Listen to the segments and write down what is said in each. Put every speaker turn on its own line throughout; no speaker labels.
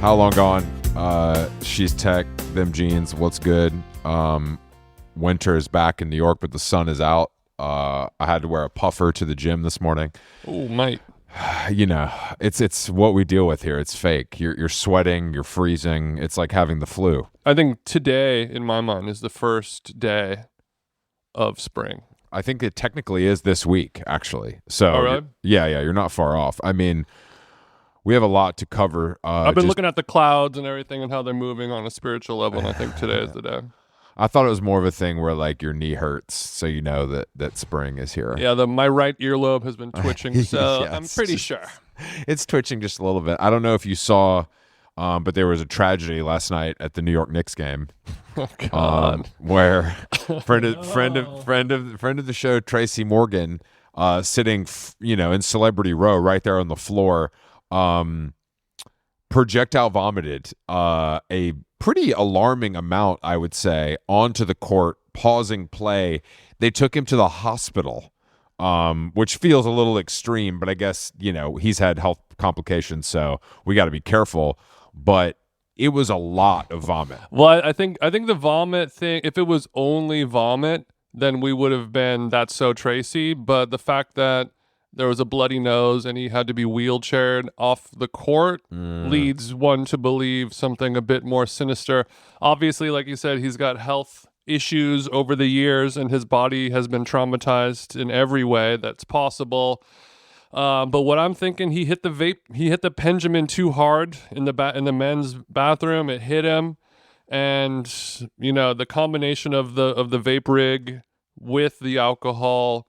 How long gone? She's tech. Them jeans. What's good? Winter is back in New York, but the sun is out. I had to wear a puffer to the gym this morning.
Oh, mate.
You know, it's what we deal with here. It's fake. You're sweating. You're freezing. It's like having the flu.
I think today, in my mind, is the first day of spring.
I think it technically is this week, actually. So,
all right.
Yeah, you're not far off. I mean, we have a lot to cover.
I've been looking at the clouds and everything and how they're moving on a spiritual level, and I think today is the day.
I thought it was more of a thing where like your knee hurts, so you know that spring is here.
Yeah, my right earlobe has been twitching, so
Yeah,
I'm pretty sure.
It's twitching just a little bit. I don't know if you saw, but there was a tragedy last night at the New York Knicks game.
Oh, God.
Where friend of the show, Tracy Morgan, sitting in celebrity row right there on the floor, projectile vomited a pretty alarming amount, I would say, onto the court, pausing play. They took him to the hospital, which feels a little extreme, but I guess he's had health complications, so we got to be careful. But it was a lot of vomit.
Well, I think the vomit thing, if it was only vomit, then we would have been that's so Tracy. But the fact that there was a bloody nose and he had to be wheelchaired off the court leads one to believe something a bit more sinister. Obviously, like you said, he's got health issues over the years and his body has been traumatized in every way that's possible. But what I'm thinking, he hit the Benjamin too hard in the men's bathroom. It hit him, and the combination of the vape rig with the alcohol,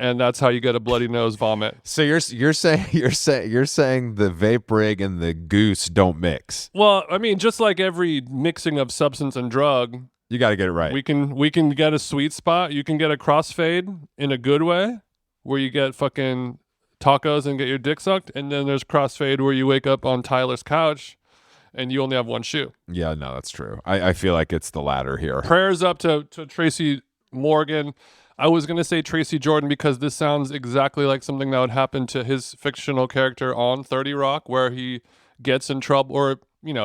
and that's how you get a bloody nose vomit.
So you're saying the vape rig and the goose don't mix?
Well, I mean, just like every mixing of substance and drug,
you got to get it right.
We can get a sweet spot. You can get a crossfade in a good way, where you get fucking tacos and get your dick sucked, and then there's crossfade where you wake up on Tyler's couch and you only have one shoe.
Yeah, no, that's true. I feel like it's the latter here.
Prayers up to Tracy Morgan. I was going to say Tracy Jordan because this sounds exactly like something that would happen to his fictional character on 30 Rock, where he gets in trouble, or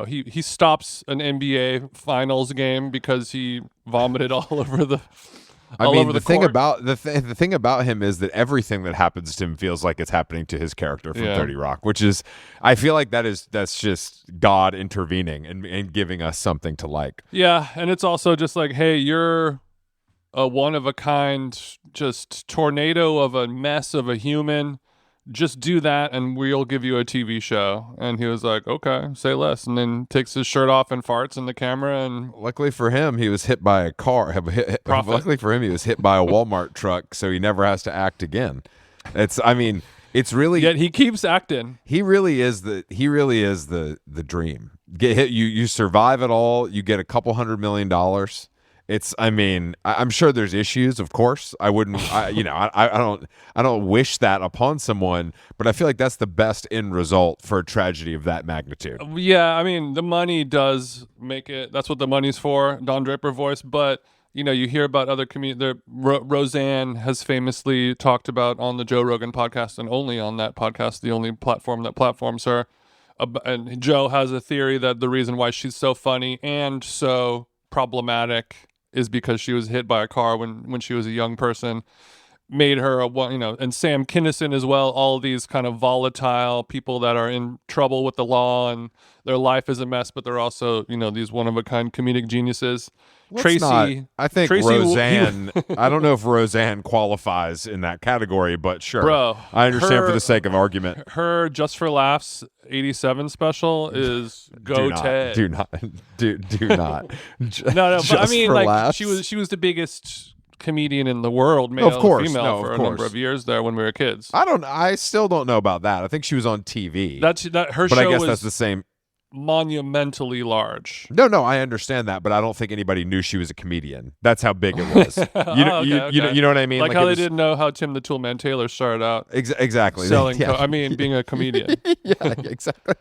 he stops an NBA finals game because he vomited all over the the
thing about him is that everything that happens to him feels like it's happening to his character from 30 Rock, which is, I feel like that's just God intervening and giving us something to like.
Yeah, and it's also just like, hey, you're a one-of-a-kind, just tornado of a mess of a human. Just do that and we'll give you a TV show. And he was like, okay, say less. And then takes his shirt off and farts in the camera. And
luckily for him, he was hit by a car. Luckily for him, he was hit by a Walmart truck, so he never has to act again. It's really.
Yet he keeps acting.
He really is the the dream. Get hit, you survive it all. You get a couple $100 million. I'm sure there's issues, of course. I don't wish that upon someone, but I feel like that's the best end result for a tragedy of that magnitude.
Yeah, I mean, the money does make it. That's what the money's for, Don Draper voice. But, you hear about other comedians. Roseanne has famously talked about on the Joe Rogan podcast, and only on that podcast, the only platform that platforms her. And Joe has a theory that the reason why she's so funny and so problematic is because she was hit by a car when she was a young person, made her and Sam Kinison as well, all these kind of volatile people that are in trouble with the law and their life is a mess, but they're also, these one-of-a-kind comedic geniuses.
I think Roseanne, I don't know if Roseanne qualifies in that category, but sure.
Bro,
I understand for the sake of argument.
Her Just for Laughs 87 special is Ted.
Do not.
No, but I mean, like, laughs. she was the biggest comedian in the world, male and female, for a number of years there when we were kids.
I still don't know about that. I think she was on TV.
Her
but
show
I guess
was
that's the same.
Monumentally large.
No, I understand that, but I don't think anybody knew she was a comedian. That's how big it was. You know what I mean?
Like how they didn't know how Tim the Toolman Taylor started out.
Exactly.
Selling. Being a comedian.
Yeah, exactly.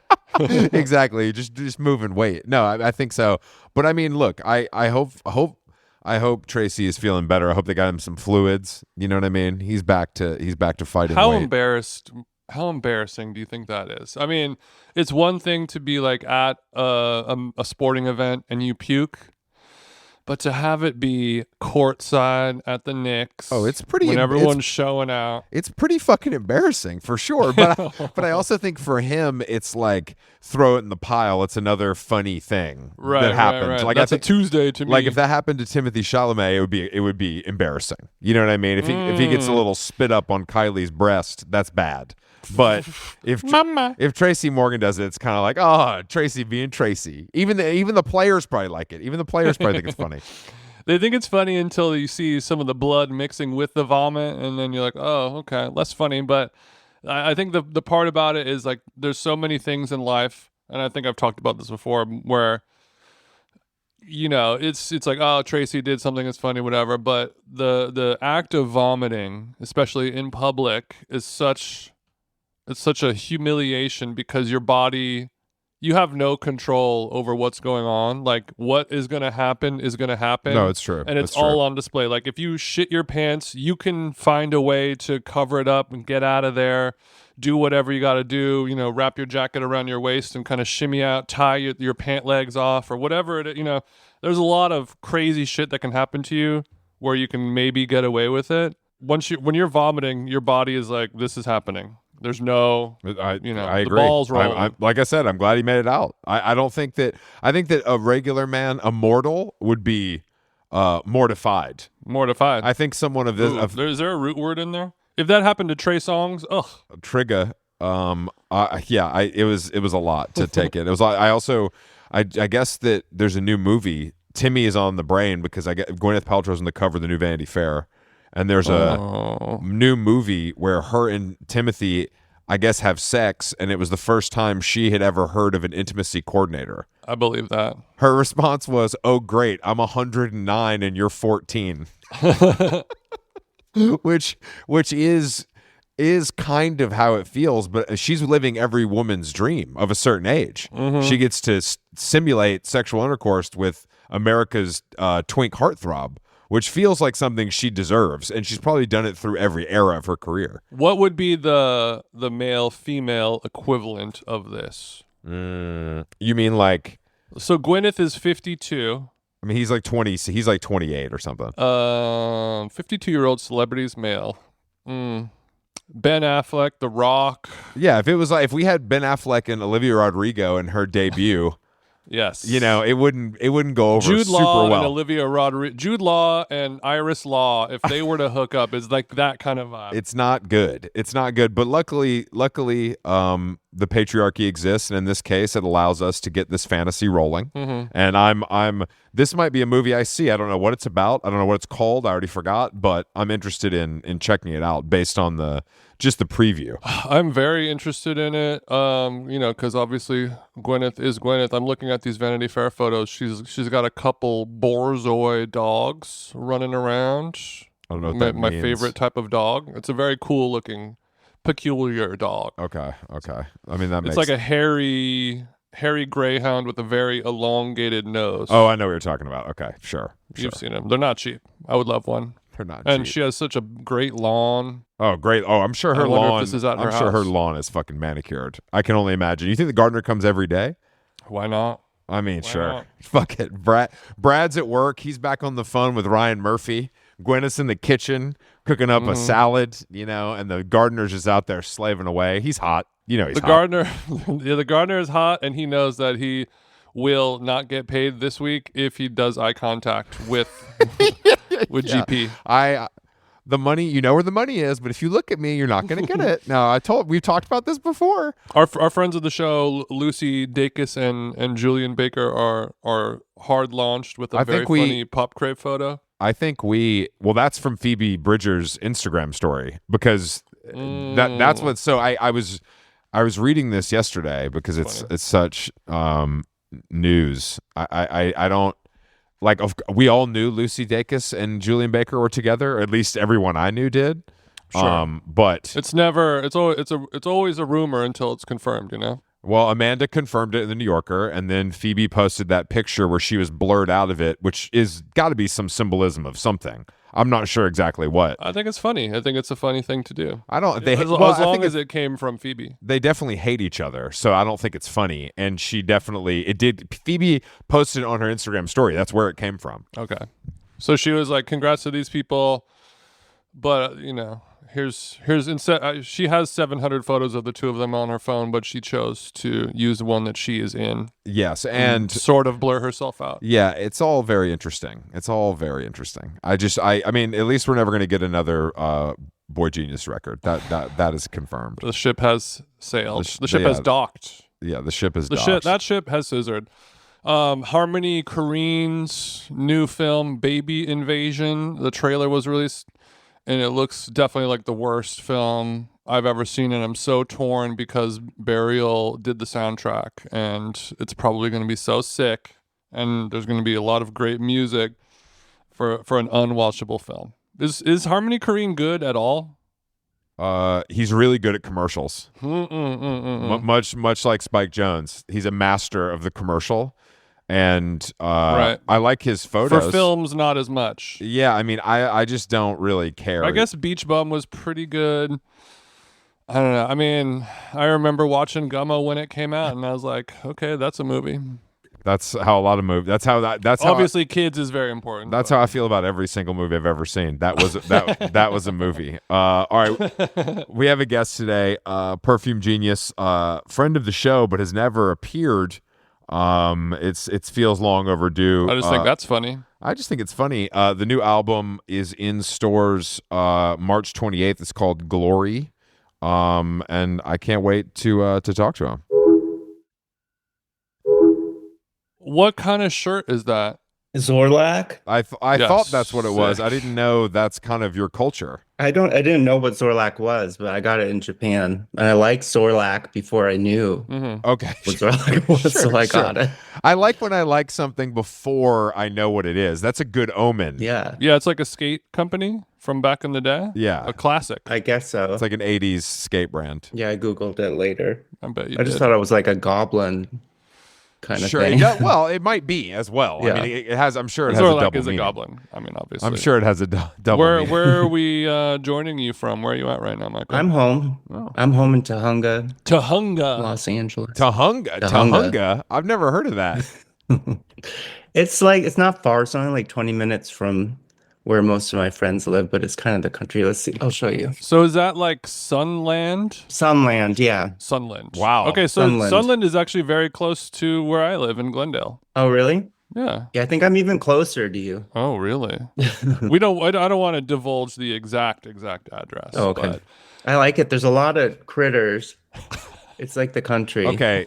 Exactly. Just moving weight. No, I think so. But I mean, look, I hope Tracy is feeling better. I hope they got him some fluids. You know what I mean? He's back to fighting.
How
weight.
embarrassed How embarrassing do you think that is? I mean, it's one thing to be like at a sporting event and you puke, but to have it be courtside at the Knicks,
Oh, it's pretty.
when everyone's showing out.
It's pretty fucking embarrassing for sure. But I also think for him, it's like throw it in the pile. It's another funny thing that happened.
Right.
Like
That's
I think,
a Tuesday to me.
like if that happened to Timothy Chalamet, it would be embarrassing. You know what I mean? If he gets a little spit up on Kylie's breast, that's bad. But if Tracy Morgan does it, it's kind of like, oh, Tracy being Tracy. Even the players probably like it. Even the players probably think it's funny.
They think it's funny until you see some of the blood mixing with the vomit, and then you're like, oh, okay, less funny. But I think the part about it is like there's so many things in life, and I think I've talked about this before, where it's like, oh, Tracy did something that's funny, whatever. But the act of vomiting, especially in public, is such a humiliation because your body, you have no control over what's going on. Like what is going to happen is going to happen.
No, it's true.
And it's all on display. Like if you shit your pants, you can find a way to cover it up and get out of there, do whatever you got to do, wrap your jacket around your waist and kind of shimmy out, tie your pant legs off or whatever it, there's a lot of crazy shit that can happen to you where you can maybe get away with it. When you're vomiting, your body is like, this is happening. There's no,
I agree.
The ball's rolling.
Like I said, I'm glad he made it out. I think that a regular man, a mortal, would be mortified.
Mortified.
I think someone of this.
Is there a root word in there? If that happened to Trey Songz, ugh.
Trigger. It was a lot to take in. It was. I guess that there's a new movie. Timmy is on the brain because Gwyneth Paltrow's on the cover of the new Vanity Fair. And there's a new movie where her and Timothy, I guess, have sex, and it was the first time she had ever heard of an intimacy coordinator.
I believe that.
Her response was, "Oh, great, I'm 109 and you're 14," which is kind of how it feels. But she's living every woman's dream of a certain age. Mm-hmm. She gets to simulate sexual intercourse with America's twink heartthrob, which feels like something she deserves, and she's probably done it through every era of her career.
What would be the male-female equivalent of this?
You mean like...
So Gwenyth is 52.
I mean, he's like 20. He's like 28 or something.
52-year-old celebrities male. Ben Affleck, The Rock.
Yeah, if we had Ben Affleck and Olivia Rodrigo in her debut...
Yes,
it wouldn't go over
Jude
super
Law
well.
And Olivia Rodrigo, Jude Law and Iris Law, if they were to hook up, is like that kind of vibe.
It's not good. But luckily, the patriarchy exists, and in this case, it allows us to get this fantasy rolling. Mm-hmm. And this might be a movie I see. I don't know what it's about. I don't know what it's called. I already forgot, but I'm interested in checking it out based on just the preview.
I'm very interested in it. Because obviously Gwenyth is Gwenyth. I'm looking at these Vanity Fair photos. She's got a couple Borzoi dogs running around.
I don't know what that
my
means.
favorite type of dog. It's a very cool looking, peculiar dog.
Okay. I mean,
it's like a hairy greyhound with a very elongated nose.
Oh, I know what you're talking about. Okay, sure.
You've seen them. They're not cheap. I would love one.
They're not
and
cheap.
She has such a great lawn.
Oh, great. Oh, I'm sure her lawn.
If this is at her
I'm sure her lawn is fucking manicured. I can only imagine. You think the gardener comes every day?
Why not?
I mean,
Why
sure.
not?
Fuck it. Brad's at work. He's back on the phone with Ryan Murphy. Gweneth's in the kitchen cooking up a salad, and the gardener's just out there slaving away. He's hot. He's hot.
The gardener is hot, and he knows that he will not get paid this week if he does eye contact with GP.
The money, you know where the money is, but if you look at me, you're not going to get it. No, we've talked about this before.
Our friends of the show, Lucy Dacus and Julian Baker, are hard launched with a very funny Pop Crave photo.
I think that's from Phoebe Bridgers' Instagram story, because that's what. So I was reading this yesterday because it's such news. I don't. Like, we all knew Lucy Dacus and Julian Baker were together, or at least everyone I knew did.
Sure.
But
it's always a rumor until it's confirmed,
Well, Amanda confirmed it in the New Yorker, and then Phoebe posted that picture where she was blurred out of it, which is got to be some symbolism of something. I'm not sure exactly what.
I think it's funny. I think it's a funny thing to do.
I don't. They
As long as it came from Phoebe.
They definitely hate each other, so I don't think it's funny. And she definitely it did. Phoebe posted it on her Instagram story. That's where it came from.
Okay, so she was like, "Congrats to these people," but she has 700 photos of the two of them on her phone, but she chose to use the one that she is in.
Yes, and
sort of blur herself out.
Yeah, it's all very interesting. I mean, at least we're never going to get another Boy Genius record. That is confirmed.
The ship has sailed. The ship has docked.
Yeah, the ship is docked.
That ship has scissored. Harmony Korine's new film, Baby Invasion. The trailer was released, and it looks definitely like the worst film I've ever seen, and I'm so torn because Burial did the soundtrack, and it's probably going to be so sick, and there's going to be a lot of great music for an unwatchable film. Is Harmony Korine good at all?
He's really good at commercials. Much like Spike Jonze, he's a master of the commercial. And
right.
I like his photos.
For films, not as much.
Yeah, I mean, I just don't really care.
I guess Beach Bum was pretty good. I don't know. I mean, I remember watching Gummo when it came out, and I was like, okay, that's a movie.
That's how a lot of movies. That's how
obviously kids is very important.
That's how I feel about every single movie I've ever seen. That was a movie. All right, we have a guest today, Perfume Genius, friend of the show, but has never appeared. It feels long overdue.
I just think that's funny.
I just think it's funny. The new album is in stores March 28th. It's called Glory, and I can't wait to talk to him.
What kind of shirt is that?
Zorlak?
I
Yes.
thought that's what it was.
Sick.
I didn't know that's kind of your culture.
I didn't know what Zorlak was, but I got it in Japan. And I liked Zorlak before I knew
Okay.
what Zorlak was, so I got it.
I like when I like something before I know what it is. That's a good omen.
Yeah,
Yeah, it's like a skate company from back in the day.
Yeah.
A classic.
I guess so.
It's like an 80s skate brand.
Yeah, I Googled it later.
I bet you
I just
did.
thought it was like a goblin kind of
Sure.
thing.
Well, it might be as well.
Yeah.
I mean, it has. I'm sure it has a
Zorlak
double
is a
meaning.
goblin. I mean, obviously.
I'm sure it has a double meaning.
Where are we joining you from? Where are you at right now, Michael?
I'm home.
Oh.
I'm home in Tahunga,
Tahunga.
Los Angeles.
Tahunga. I've never heard of that.
It's not far. It's only like 20 minutes from where most of my friends live, but it's kind of the country. Let's see. I'll show you.
So is that like Sunland?
Sunland, yeah.
Sunland.
Wow.
Okay, so
Sunland.
Sunland is actually very close to where I live in Glendale.
Oh, really?
Yeah.
Yeah, I think I'm even closer to you.
Oh, really? I don't want to divulge the exact address.
Oh, okay.
But
I like it. There's a lot of critters. It's like the country.
Okay.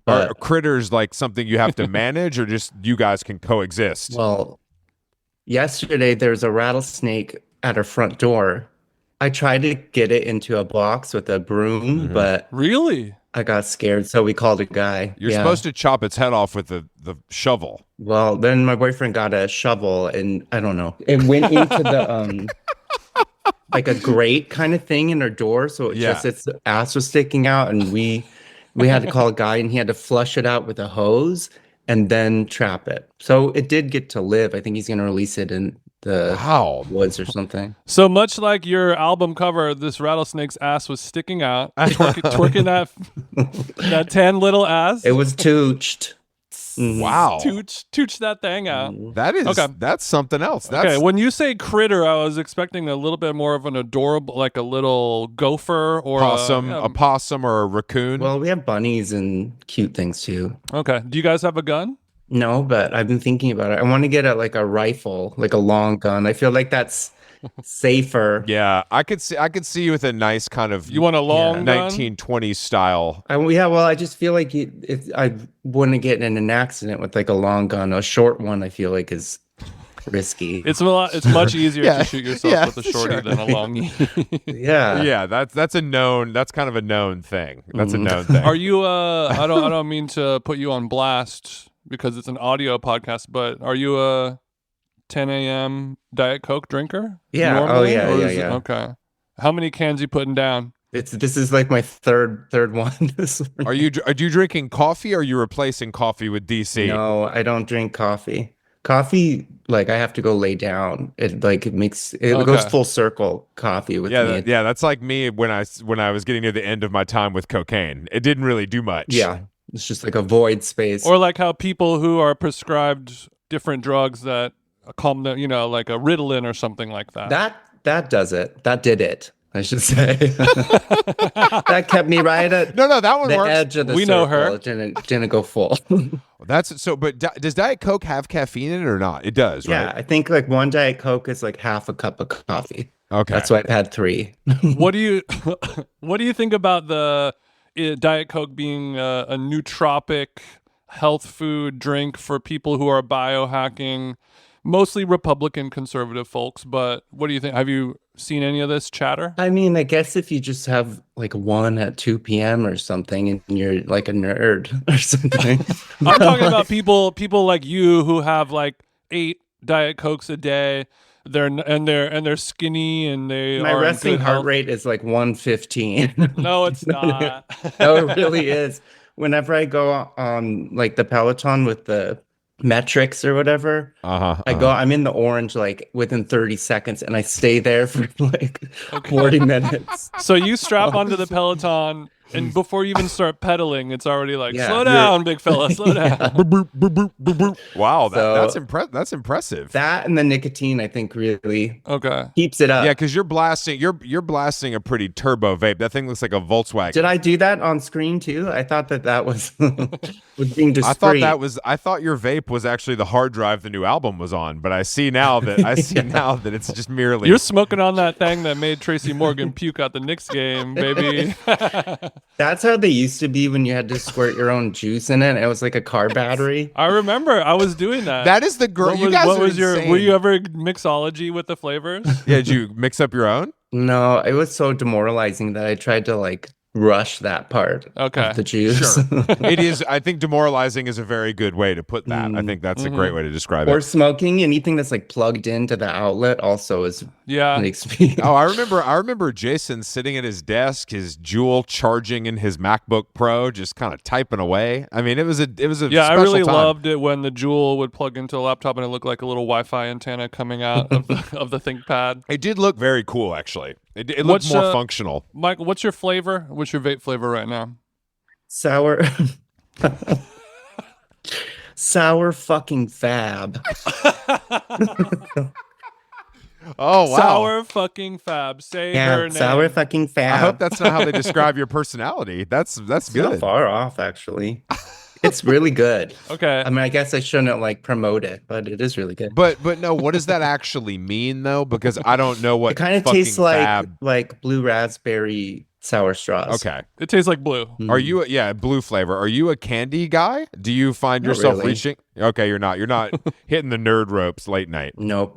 But-
Are critters like something you have to manage, or just you guys can coexist?
Well, yesterday there's a rattlesnake at our front door. I tried to get it into a box with a broom, but
really?
I got scared, so we called a guy.
You're
Yeah.
supposed to chop its head off with the shovel.
Well, then my boyfriend got a shovel, and I don't know. It went into the like a grate kind of thing in our door, so its ass was sticking out, and we had to call a guy, and he had to flush it out with a hose and then trap it. So it did get to live. I think he's gonna release it in the
Wow.
woods or something.
So much like your album cover, this rattlesnake's ass was sticking out, twerking that tan little ass.
It was tooched. Mhm.
Wow.
Tooch that thing out.
That's something else. That's
Okay, when you say critter, I was expecting a little bit more of an adorable, like a little gopher or
a possum or a raccoon.
Well, we have bunnies and cute things too.
Okay. Do you guys have a gun?
No, but I've been thinking about it. I want to get a rifle, like a long gun. I feel like that's safer.
yeah, I could see you with a nice kind of
You want a long gun?
1920s style.
Well, I just feel like I wouldn't get in an accident with like a long gun. A short one, I feel like is risky.
It's much easier
Yeah.
to shoot yourself with a shorty
sure.
than a longie.
Yeah.
Yeah, that's kind of a known thing. That's a known thing.
Are you I don't mean to put you on blast because it's an audio podcast, but are you a 10 a.m. Diet Coke drinker?
Yeah.
Normally?
Oh,
Or
yeah.
is it- okay. How many cans you putting down?
This is like my third one. This morning.
Are you drinking coffee, or are you replacing coffee with DC?
No, I don't drink coffee. Coffee, like I have to go lay down. It goes
Okay.
full circle coffee with
Yeah,
me.
yeah, that's like me when I was getting near the end of my time with cocaine. It didn't really do much.
Yeah. It's just like a void space.
Or like how people who are prescribed different drugs that calm them, like a Ritalin or something like that.
That does it. That did it, I should say. That kept me right at
No, that one
the
works.
edge of the
We
circle.
know her.
It didn't go full.
That's so. But does Diet Coke have caffeine in it or not? It does,
Yeah,
right?
I think like one Diet Coke is like half a cup of coffee.
Okay.
That's why I've had 3.
What do you what do you think about the Diet Coke being a nootropic health food drink for people who are biohacking, mostly Republican conservative folks? But what do you think? Have you seen any of this chatter?
I mean, I guess if you just have like one at 2 p.m. or something and you're like a nerd or something.
I'm talking about people like you who have like 8 Diet Cokes a day. They're skinny and they
My
are in
resting
good
heart
health.
rate is like 115.
No, it's not.
No, it really is. Whenever I go on like the Peloton with the metrics or whatever, I'm in the orange like within 30 seconds and I stay there for like 40 minutes.
So you strap onto the Peloton, and before you even start pedaling, it's already like,
Yeah,
slow down, big fella, slow down.
Wow,
So-
that's impressive.
That and the nicotine, I think, really
Okay.
keeps it up.
Yeah, because you're blasting a pretty turbo vape. That thing looks like a Volkswagen.
Did I do that on screen too? I thought that was was being discreet.
I thought your vape was actually the hard drive the new album was on, but I see now that it's just merely
You're smoking on that thing that made Tracy Morgan puke out the Knicks game, baby.
That's how they used to be when you had to squirt your own juice in it. It was like a car battery.
I remember I was doing that.
That is the girl.
What
You
was,
guys
what
are
was your?
insane.
Were you ever mixology with the flavors?
Yeah, did you mix up your own?
No, it was so demoralizing that I tried to like rush that part
Okay.
of the juice.
It is. I think demoralizing is a very good way to put that. I think that's a great way to describe
Or
it.
smoking, anything that's like plugged into the outlet also
Yeah.
makes me.
Oh, I remember Jason sitting at his desk, his Juul charging in his MacBook Pro, just kind of typing away. I mean, it was a
Yeah, I
special
really
time.
loved it when the Juul would plug into a laptop and it looked like a little Wi-Fi antenna coming out of the ThinkPad.
It did look very cool, actually. It looked
What's,
more functional.
Michael, what's your flavor? What's your vape flavor right now?
Sour. Sour fucking fab.
Oh wow!
Sour fucking fab. Say her
Yeah,
name.
sour fucking fab.
I hope that's not how they describe your personality. That's
Not
good.
far off, actually. It's really good.
Okay.
I mean, I guess I shouldn't like promote it, but it is really good.
But no, what does that actually mean though? Because I don't know what
It kind of
fucking
tastes like
fab.
blue raspberry sour straws.
Okay.
It tastes like blue.
Are you blue flavor? Are you a candy guy? Do you find
Not
yourself
really.
reaching? Okay, you're not. You're not hitting the nerd ropes late night.
No,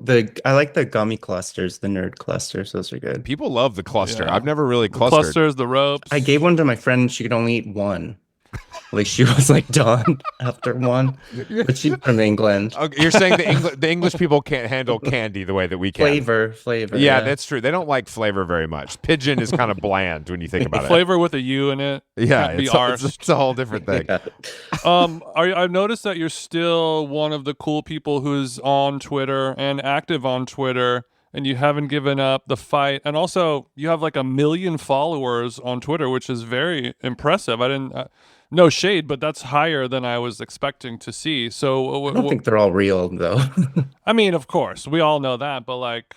I like the gummy clusters, the nerd clusters. Those are good.
People love the cluster.
Yeah.
I've never really clustered.
Clusters, the ropes.
I gave one to my friend. She could only eat one. Like she was like done after one. But she's from England.
Okay, you're saying the English people can't handle candy the way that we can.
Flavor.
Yeah, that's true. They don't like flavor very much. Pigeon is kind of bland when you think about it.
Flavor with a U in it.
Yeah,
Can't be
it's a whole different thing.
Yeah.
I've noticed that you're still one of the cool people who's on Twitter and active on Twitter, and you haven't given up the fight. And also, you have like 1 million followers on Twitter, which is very impressive. I didn't, no shade, but that's higher than I was expecting to see. So,
I don't think they're all real though.
I mean, of course, we all know that, but like,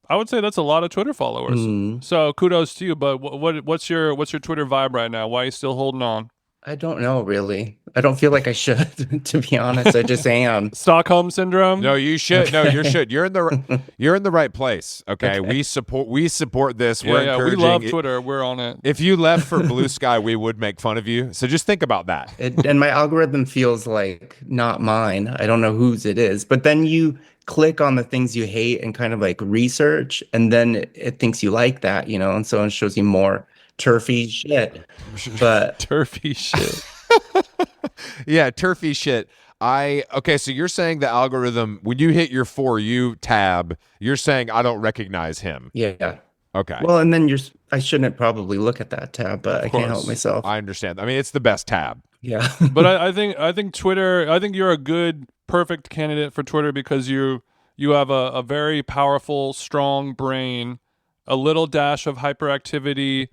I would say that's a lot of Twitter followers.
Mm.
So kudos to you. But what's your Twitter vibe right now? Why are you still holding on?
I don't know really. I don't feel like I should, to be honest. I just am.
Stockholm syndrome.
No, you should. No, you should. You're in the right place. Okay, we support this. We're
Yeah, we
encouraging.
love Twitter. We're on it.
If you left for Blue Sky, we would make fun of you. So just think about that.
And my algorithm feels like not mine. I don't know whose it is. But then you click on the things you hate and kind of like research, and then it thinks you like that, and so it shows you more turfy shit. But
Turfy shit.
Yeah, turfy shit. Okay, so you're saying the algorithm, when you hit your For You tab, you're saying I don't recognize him.
yeah.
Okay.
Well, and then I shouldn't probably look at that tab, but I can't help
course.
myself.
I understand. I mean, it's the best tab.
Yeah.
But I think Twitter. I think you're a good perfect candidate for Twitter because you have a very powerful, strong brain, a little dash of hyperactivity,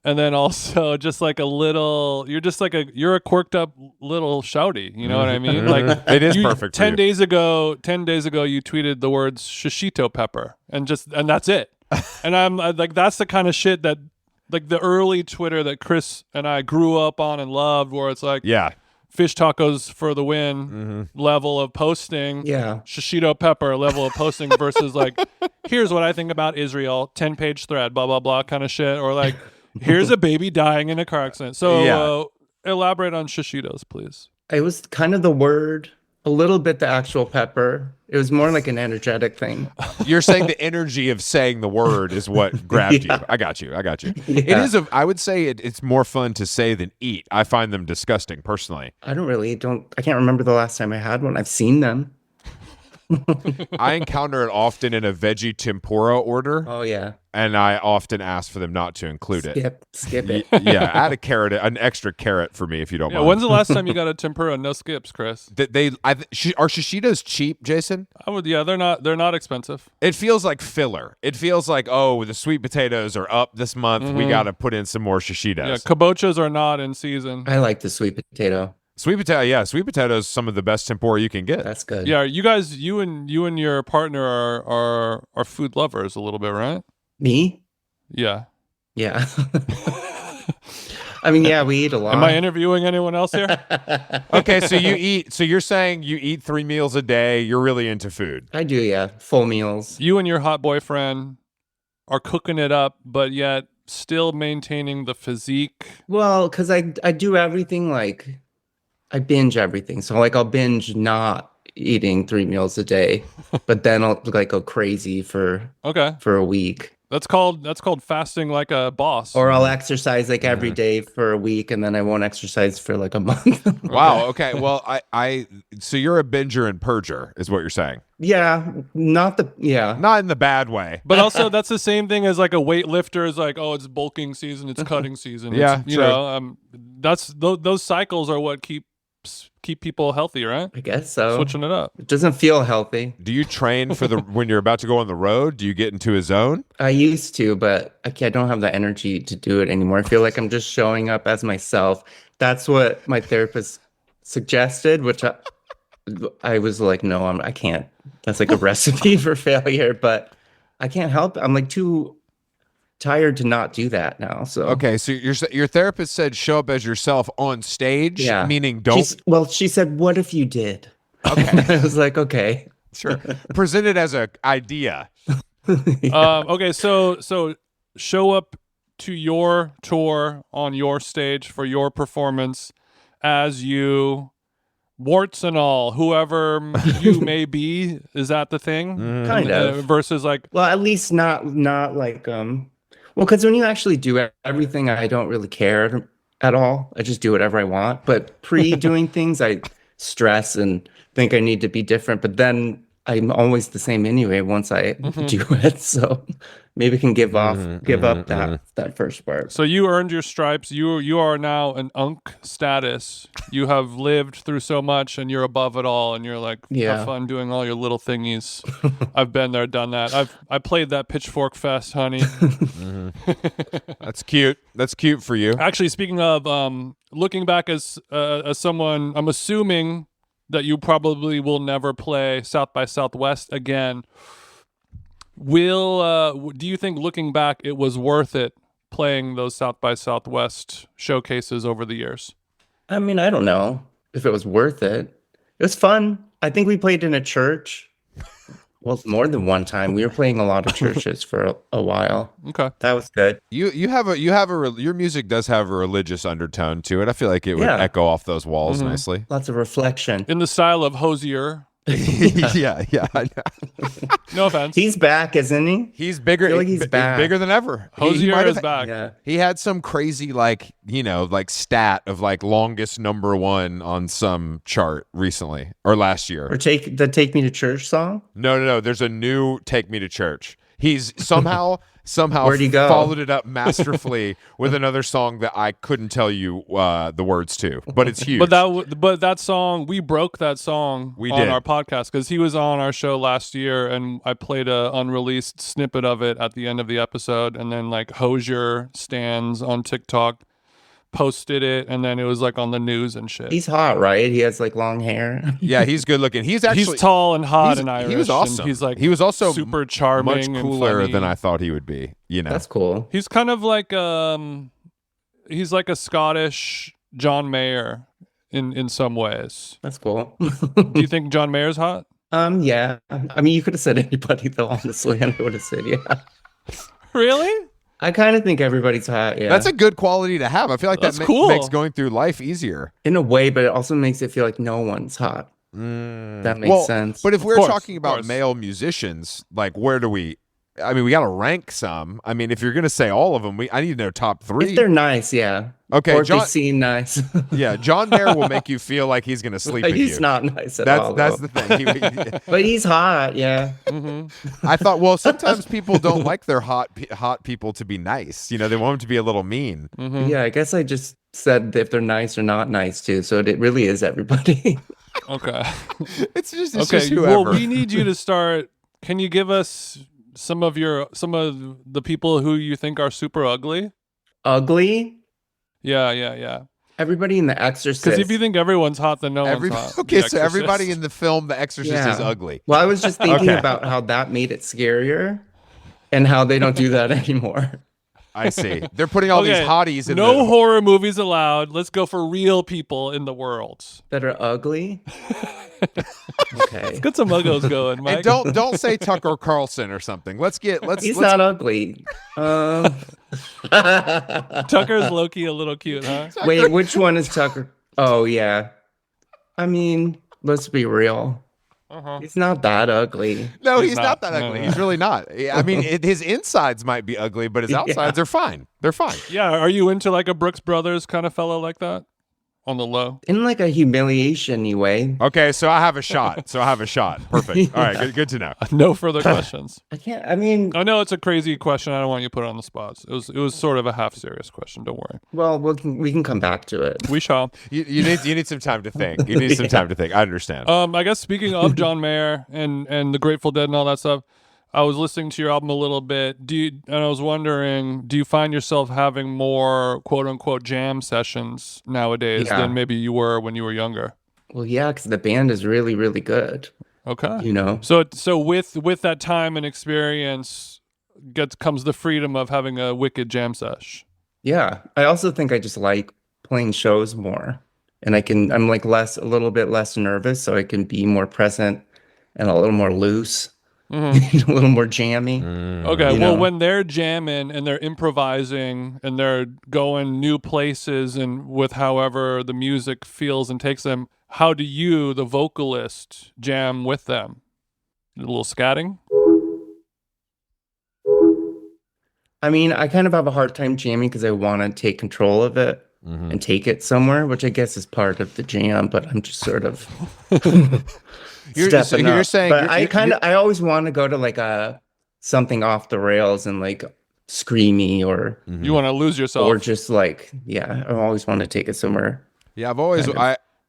and then also just like a little. You're a quirked up little shouty. You know what I mean? Like
it is perfect.
10 days ago, you tweeted the words shishito pepper, and that's it. And I'm like, that's the kind of shit that like the early Twitter that Chris and I grew up on and loved, where it's like, fish tacos for the win level of posting, shishito pepper level of posting versus like, here's what I think about Israel, 10-page thread, blah, blah, blah kind of shit. Or like, here's a baby dying in a car accident. So elaborate on shishitos, please.
It was kind of the word, a little bit the actual pepper. It was more like an energetic thing.
You're saying the energy of saying the word is what grabbed you. I got you. It is I would say it's more fun to say than eat. I find them disgusting personally.
I can't remember the last time I had one. I've seen them.
I encounter it often in a veggie tempura order.
Oh yeah.
And I often ask for them not to include it.
Skip it.
Yeah, add a carrot, an extra carrot for me if you don't mind.
When's the last time you got a tempura? No skips, Chris.
Are shishitos cheap, Jason?
They're not expensive.
It feels like filler. It feels like, oh, the sweet potatoes are up this month. We got to put in some more shishitos.
Yeah, kabochas are not in season.
I like the sweet potato.
Sweet potato is some of the best tempura you can get.
That's good.
Yeah, you guys, you and your partner are food lovers a little bit, right?
Me?
Yeah.
Yeah. I mean, yeah, we eat a lot.
Am I interviewing anyone else here?
Okay, so you're saying you eat 3 meals a day. You're really into food.
I do, yeah. Full meals.
You and your hot boyfriend are cooking it up, but yet still maintaining the physique.
Well, because I do everything like I binge everything. So like I'll binge not eating 3 meals a day, but then I'll like go crazy for a week.
That's called fasting like a boss.
Or I'll exercise like every day for a week, and then I won't exercise for like a month.
Wow. Okay. Well, so you're a binger and purger, is what you're saying.
Yeah. Not
in the bad way.
But also, that's the same thing as like a weightlifter is like, oh, it's bulking season, it's cutting season.
Yeah.
You know, those cycles are what keep people healthy, right?
I guess so.
Switching it up.
It doesn't feel healthy.
Do you train for when you're about to go on the road? Do you get into a zone?
I used to, but I don't have the energy to do it anymore. I feel like I'm just showing up as myself. That's what my therapist suggested, which I was like, no, I can't. That's like a recipe for failure, but I can't help it. I'm like too tired to not do that now. So
okay, so your therapist said show up as yourself on stage, meaning don't.
She said, "What if you did?"
Okay,
I was like, okay,
sure. Present it as an idea.
Okay, so show up to your tour on your stage for your performance as you, warts and all, whoever you may be. Is that the thing?
Kind of.
Versus like,
well, at least not like well, because when you actually do everything, I don't really care at all. I just do whatever I want. But doing things, I stress and think I need to be different. But then I'm always the same anyway once I do it. So maybe I can give up that first part.
So you earned your stripes. You are now an unk status. You have lived through so much and you're above it all, and you're like, have fun doing all your little thingies. I've been there, done that. I played that Pitchfork Fest, honey.
That's cute. That's cute for you.
Actually, speaking of looking back as someone, I'm assuming that you probably will never play South by Southwest again. Do you think, looking back, it was worth it playing those South by Southwest showcases over the years?
I mean, I don't know if it was worth it. It was fun. I think we played in a church. Well, more than one time. We were playing a lot of churches for a while.
Okay,
that was good.
Your music does have a religious undertone to it. I feel like it would echo off those walls nicely.
Lots of reflection
in the style of Hosier.
yeah, I know.
No offense.
He's back, isn't he?
He's bigger.
I feel like he's back.
Bigger than ever.
Hosier is back.
Yeah.
He had some crazy stat of longest #1 on some chart recently or last year.
Or Take Me to Church song?
No. There's a new Take Me to Church. He's somehow somehow
Where'd he go?
followed it up masterfully with another song that I couldn't tell you the words to, but it's huge.
But that song, we broke that song on our podcast because he was on our show last year, and I played a unreleased snippet of it at the end of the episode, and then like Hosier stands on TikTok posted it, and then it was like on the news and shit.
He's hot, right? He has like long hair.
Yeah, he's good looking. He's
tall and hot and Irish.
He was awesome.
He was also
super
charming,
much cooler
and
than I thought he would be. You know,
that's cool.
He's kind of like he's like a Scottish John Mayer in some ways.
That's cool.
Do you think John Mayer's hot?
Yeah. I mean, you could have said anybody though, honestly, and I would have said yeah.
Really?
I kind of think everybody's hot, yeah.
That's a good quality to have. I feel like
that's
that
cool.
makes going through life easier.
In a way, but it also makes it feel like no one's hot. That makes sense.
But if we're talking about male musicians, like where do we... I mean, we got to rank some. I mean, if you're going to say all of them, I need to know top 3.
If they're nice, yeah.
Okay,
or if they seem nice.
Yeah, John Mayer will make you feel like he's going to sleep with you.
He's not nice at all.
That's the thing.
But he's hot, yeah.
Mm-hmm.
I thought, well, sometimes people don't like their hot people to be nice. You know, they want them to be a little mean.
Mm-hmm.
Yeah, I guess I just said if they're nice or not nice too. So it really is everybody.
Okay.
It's just
okay.
whoever.
Well, we need you to start. Can you give us some of the people who you think are super ugly?
Ugly?
Yeah.
Everybody in The Exorcist.
Because if you think everyone's hot, then no one's hot.
Okay, so everybody in the film The Exorcist is ugly.
Well, I was just thinking about how that made it scarier and how they don't do that anymore.
I see. They're putting all these hotties in
no horror movies allowed. Let's go for real people in the world.
That are ugly? Okay.
Let's get some uggos going, Mike.
And don't say Tucker Carlson or something.
He's not ugly.
Tucker's low-key a little cute, huh?
Wait, which one is Tucker? Oh, yeah. I mean, let's be real. He's not that ugly.
No, he's not that ugly. No. He's really not. I mean, his insides might be ugly, but his outsides are fine. They're fine.
Yeah. Are you into like a Brooks Brothers kind of fellow like that? On the low?
In like a humiliation-y way.
Okay, so I have a shot. Perfect. All right, good to know.
No further questions.
I
know it's a crazy question. I don't want you to put it on the spot. It was sort of a half-serious question. Don't worry.
Well, we can come back to it.
We shall.
You need some time to think. You need some time to think. I understand.
I guess speaking of John Mayer and the Grateful Dead and all that stuff, I was listening to your album a little bit. And I was wondering, do you find yourself having more quote unquote jam sessions nowadays than maybe you were when you were younger?
Well, yeah, because the band is really, really good.
Okay.
You know.
So with that time and experience comes the freedom of having a wicked jam sesh.
Yeah. I also think I just like playing shows more. And I'm like a little bit less nervous, so I can be more present and a little more loose. Mm-hmm. A little more jammy.
Okay, well, when they're jamming and they're improvising and they're going new places and with however the music feels and takes them, how do you, the vocalist, jam with them? A little scatting?
I mean, I kind of have a hard time jamming because I want to take control of it and take it somewhere, which I guess is part of the jam, but I'm just sort of... You're saying, but I always want to go to like something off the rails and like screamy or
you want to lose yourself
or just like I always want to take it somewhere.
Yeah, I've always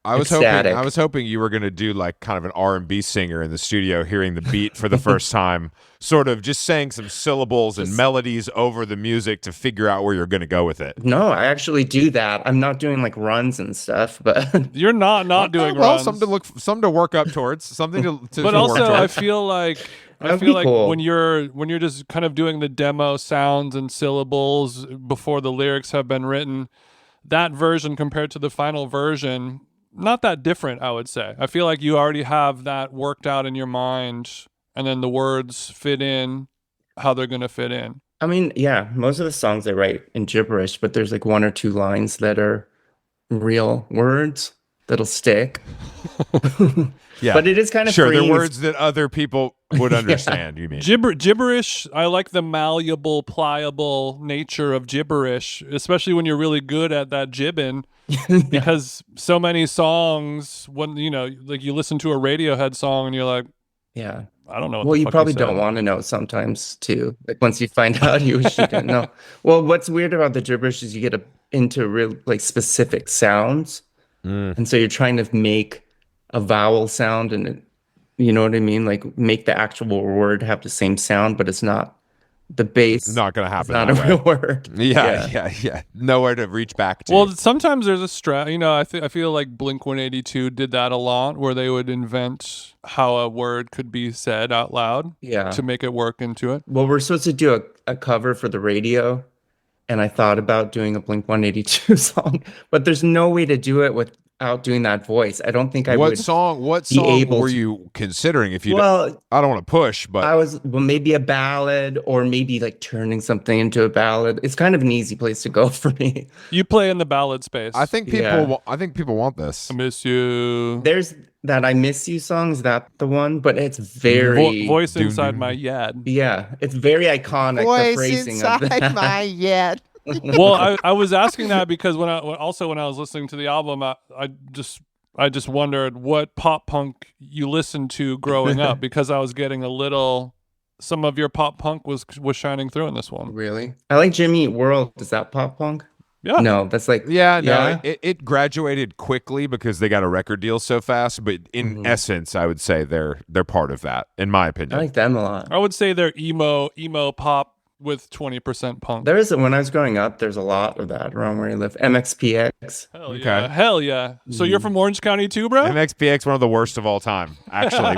I was hoping you were going to do like kind of an R&B singer in the studio, hearing the beat for the first time, sort of just saying some syllables and melodies over the music to figure out where you're going to go with it.
No, I actually do that. I'm not doing like runs and stuff, but
you're not doing runs.
Something to work up towards, something to
But
to
also,
work
I feel like
cool.
when you're just kind of doing the demo sounds and syllables before the lyrics have been written, that version compared to the final version, not that different, I would say. I feel like you already have that worked out in your mind, and then the words fit in how they're going to fit in.
I mean, yeah, most of the songs I write in gibberish, but there's like 1 or 2 lines that are real words that'll stick.
Yeah,
but it is kind of
sure. They're words that other people would understand. You mean
gibberish? I like the malleable, pliable nature of gibberish, especially when you're really good at that jibbing. Because so many songs, when like you listen to a Radiohead song and you're like, I don't know what
Well,
the
you
fuck
probably
said.
don't want to know sometimes too. Like once you find out, you wish you didn't know. Well, what's weird about the gibberish is you get into real like specific sounds, and so you're trying to make a vowel sound, and you know what I mean? Like make the actual word have the same sound, but it's not the base.
Not gonna
It's
happen
not
that
a
way.
real word.
Yeah. Nowhere to reach back to.
Well, sometimes there's a strat. You know, I feel like Blink 182 did that a lot, where they would invent how a word could be said out loud
Yeah.
to make it work into it.
Well, we're supposed to do a cover for the radio, and I thought about doing a Blink 182 song, but there's no way to do it without doing that voice. I don't think I
What
would
song
be able
were
to.
you considering? If you,
Well,
I don't want to push, but
I was maybe a ballad or maybe like turning something into a ballad. It's kind of an easy place to go for me.
You play in the ballad space.
I think people,
Yeah.
I think people want this.
I miss you.
There's that I Miss You song, is that the one? But it's very
Voice
Doo-doo.
inside my yad.
yeah, it's very iconic. The phrasing of that.
yet.
Well, I was asking that because when I was listening to the album, I just wondered what pop punk you listened to growing up, because I was getting some of your pop punk was shining through in this one.
Really? I like Jimmy Eat World. Is that pop punk?
Yeah.
No, that's like
Yeah, no,
yeah.
it graduated quickly because they got a record deal so fast. But in essence, I would say they're part of that, in my
I
opinion.
like them a lot.
I would say they're emo pop with 20% punk.
There is when I was growing up, there's a lot of that around where I live. MXPX.
Hell
Okay.
yeah. Hell yeah. So you're from Orange County too, bro?
MXPX, one of the worst of all time. Actually,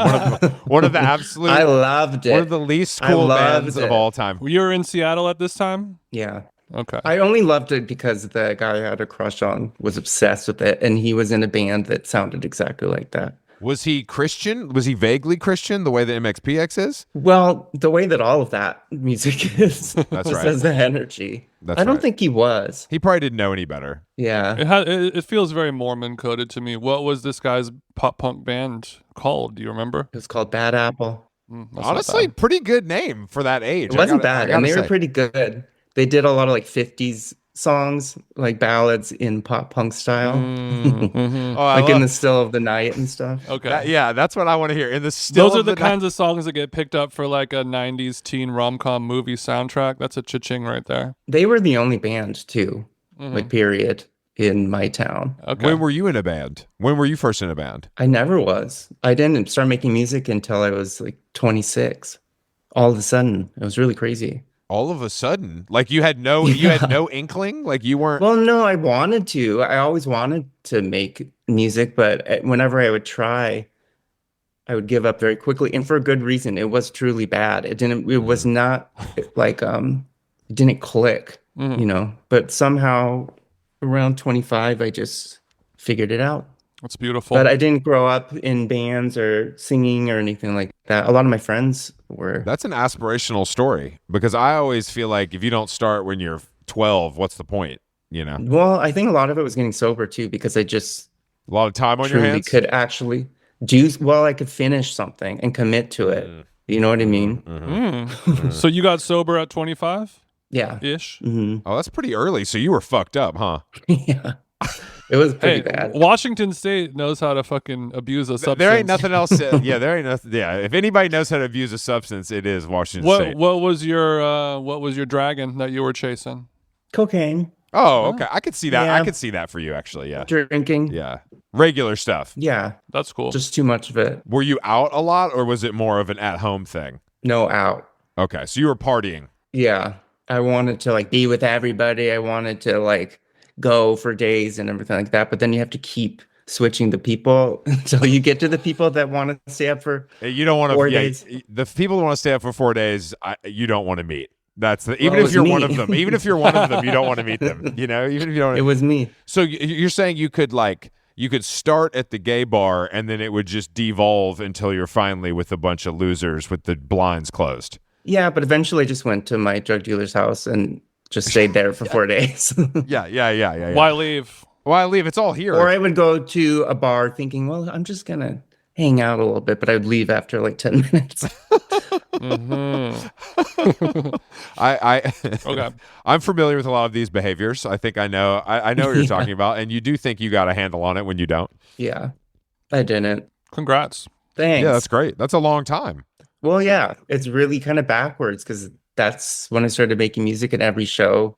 one of the absolute,
I loved it.
one of the least
I
cool
loved
bands
it.
of all time.
You were in Seattle at this time?
Yeah.
Okay.
I only loved it because the guy I had a crush on was obsessed with it, and he was in a band that sounded exactly like that.
Was he Christian? Was he vaguely Christian the way that MXPX is?
Well, the way that all of that music is,
That's right.
says the energy.
That's
I don't
right.
think he was.
He probably didn't know any better.
Yeah.
It feels very Mormon coded to me. What was this guy's pop punk band called? Do you remember?
It was called Bad Apple.
That's not
Honestly,
bad.
pretty good name for that age.
It wasn't
I
bad, and they
gotta
were
say.
pretty good. They did a lot of like 50s songs, like ballads in pop punk style,
Oh, I
like in
love-
the still of the night and stuff.
Okay.
yeah, that's what I want to hear. In the still
Those are
of
the
night-
kinds of songs that get picked up for like a 90s teen rom-com movie soundtrack. That's a cha-ching right there.
They were the only band too, like period, in my town.
Okay.
When were you in a band? When were you first in a band?
I never was. I didn't start making music until I was like 26. All of a sudden, it was really crazy.
All of a sudden, like you had no inkling, like you weren't.
Well, no, I wanted to. I always wanted to make music, but whenever I would try, I would give up very quickly, and for a good reason. It was truly bad. It was not like it didn't click, you know. But somehow around 25, I just figured it out.
That's beautiful.
But I didn't grow up in bands or singing or anything like that. A lot of my friends were.
That's an aspirational story, because I always feel like if you don't start when you're 12, what's the point? You know,
Well, I think a lot of it was getting sober too, because I just
a lot of time on your
truly
hands.
could actually do well. I could finish something and commit to it. You know what I mean?
So you got sober at 25
Yeah.
ish?
hmm
Oh, that's pretty early. So you were fucked up, huh?
Yeah. It was
Hey,
pretty bad.
Washington State knows how to fucking abuse a substance.
There ain't nothing else. Yeah, there ain't nothing. Yeah, if anybody knows how to abuse a substance, it is Washington State.
What was your dragon that you were chasing?
Cocaine,
Oh, okay. I could see that. I
Yeah.
could see that for you, actually. Yeah.
drinking.
Yeah. Regular stuff.
Yeah.
That's cool.
Just too much of it.
Were you out a lot, or was it more of an at-home thing?
No out.
Okay, so you were partying.
Yeah. I wanted to like be with everybody. I wanted to like go for days and everything like that. But then you have to keep switching the people until you get to the people that want to stay up for
You don't want to.
4
Yeah,
days.
the people who want to stay up for 4 days, you don't want to meet. That's the, even
Well, it
if
was
you're
me.
one of them. Even if you're one of them, you don't want to meet them. You know, even if you don't.
it was me.
So you're saying you could start at the gay bar and then it would just devolve until you're finally with a bunch of losers with the blinds closed.
Yeah, but eventually I just went to my drug dealer's house and just stayed there for 4 days.
Yeah.
Why leave?
Why leave? It's all here.
Or I would go to a bar thinking, well, I'm just going to hang out a little bit, but I would leave after like 10 minutes.
Okay.
I'm familiar with a lot of these behaviors. I think I know. I know what you're talking about, and you do think you got a handle on it when you don't.
Yeah, I didn't.
Congrats.
Thanks.
Yeah, that's great. That's a long time.
Well, yeah, it's really kind of backwards because that's when I started making music at every show,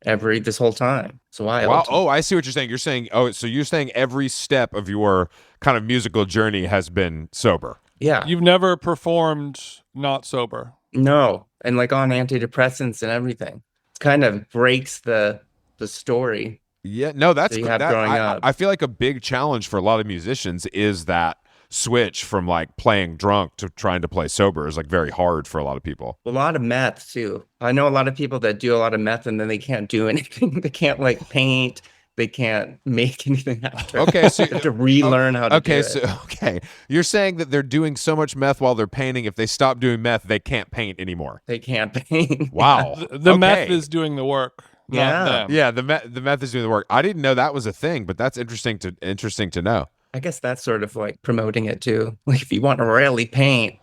this whole time. It's
Wow.
wild.
Oh, I see what you're saying. You're saying, oh, so you're saying every step of your kind of musical journey has been sober.
Yeah.
You've never performed not sober.
No, and like on antidepressants and everything. It kind of breaks the story
Yeah, no, that's
that you
good.
have growing up.
I feel like a big challenge for a lot of musicians is that switch from like playing drunk to trying to play sober is like very hard for a lot of people.
A lot of meth too. I know a lot of people that do a lot of meth and then they can't do anything. They can't like paint. They can't make anything after.
Okay, so
They have to relearn how to do it.
Okay, you're saying that they're doing so much meth while they're painting. If they stop doing meth, they can't paint anymore.
They can't paint.
Wow,
The meth
Okay.
is doing the work. Not
Yeah.
them.
Yeah, the meth is doing the work. I didn't know that was a thing, but that's interesting to know.
I guess that's sort of like promoting it too. Like if you want to really paint,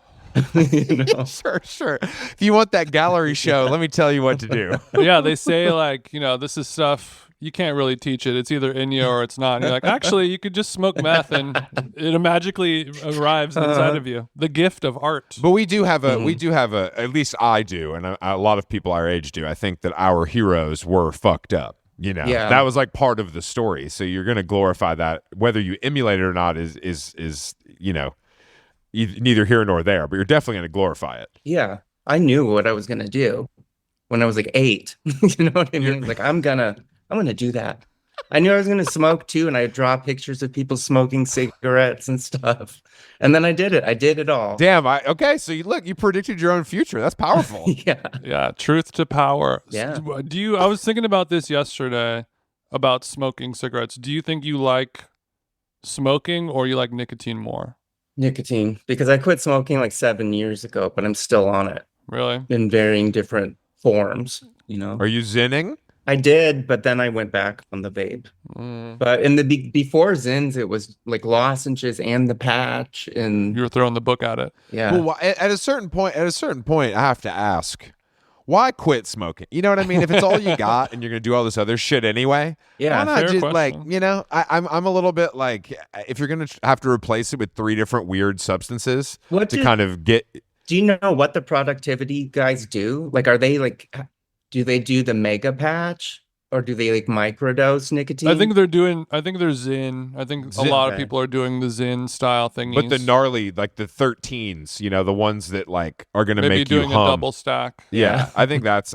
you know.
Sure. If you want that gallery show, let me tell you what to do.
Yeah, they say like, this is stuff you can't really teach it. It's either in you or it's not. And you're like, actually, you could just smoke meth and it magically arrives inside of you. The gift of art.
But we do have at least I do, and a lot of people our age do. I think that our heroes were fucked up.
Yeah.
That was like part of the story. So you're going to glorify that, whether you emulate it or not is neither here nor there. But you're definitely going to glorify it.
Yeah. I knew what I was gonna do when I was like 8. You know what I mean? Like I'm gonna do that. I knew I was gonna smoke too, and I draw pictures of people smoking cigarettes and stuff. And then I did it. I did it all.
Damn. Okay. So you predicted your own future. That's powerful.
Yeah.
Yeah, truth to power.
Yeah.
I was thinking about this yesterday about smoking cigarettes. Do you think you like smoking or you like nicotine more?
Nicotine, because I quit smoking like 7 years ago, but I'm still on it
Really?
in varying different forms, you know.
Are you zinning?
I did, but then I went back on the vape.
Mm.
But in the before Zins, it was like lozenges and the patch, and
You were throwing the book at it.
yeah.
Well, at a certain point, I have to ask, why quit smoking? You know what I mean? If it's all you got and you're gonna do all this other shit anyway,
Yeah,
why not
fair
just
question.
I'm a little bit like, if you're gonna have to replace it with 3 different weird substances
What
to
do-
kind of get.
Do you know what the productivity guys do? Like, are they like, do they do the mega patch or do they like microdose nicotine?
I think they're Zin. I think
Zin,
a lot of
okay.
people are doing the Zin style thingies.
But the gnarly, like the 13s, the ones that like are gonna
maybe
make you
doing
hum.
a double stack.
Yeah, I think that's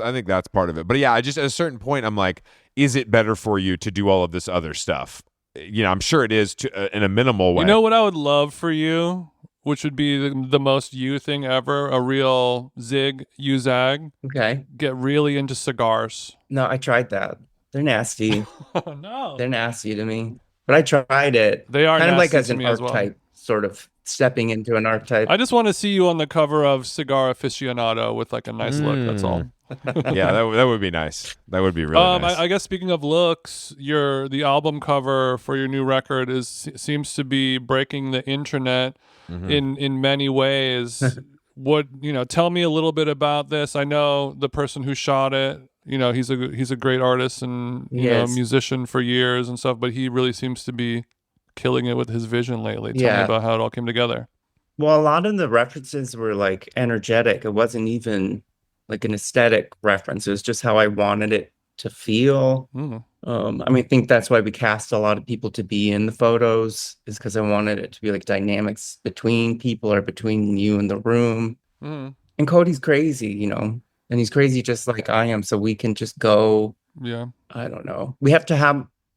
part of it. But yeah, I just at a certain point, I'm like, is it better for you to do all of this other stuff? I'm sure it is in a minimal way.
You know what I would love for you, which would be the most you thing ever, a real zig, you zag.
Okay.
Get really into cigars.
No, I tried that. They're nasty.
Oh no.
They're nasty to me. But I tried it.
They are
kind of like
nasty
as
to
an
me as well.
archetype, sort of stepping into an archetype.
I just want to see you on the cover of Cigar Aficionado with like a nice look. That's all.
Yeah, that would be nice. That would be really nice.
I guess speaking of looks, the album cover for your new record seems to be breaking the internet in many ways. Tell me a little bit about this. I know the person who shot it. He's a great artist and musician for years and stuff, but he really seems to be killing it with his vision lately. Tell me about how it all came together.
Well, a lot of the references were like energetic. It wasn't even like an aesthetic reference. It was just how I wanted it to feel. I think that's why we cast a lot of people to be in the photos, is because I wanted it to be like dynamics between people or between you and the room. And Cody's crazy, and he's crazy just like I am. So we can just go.
Yeah.
I don't know.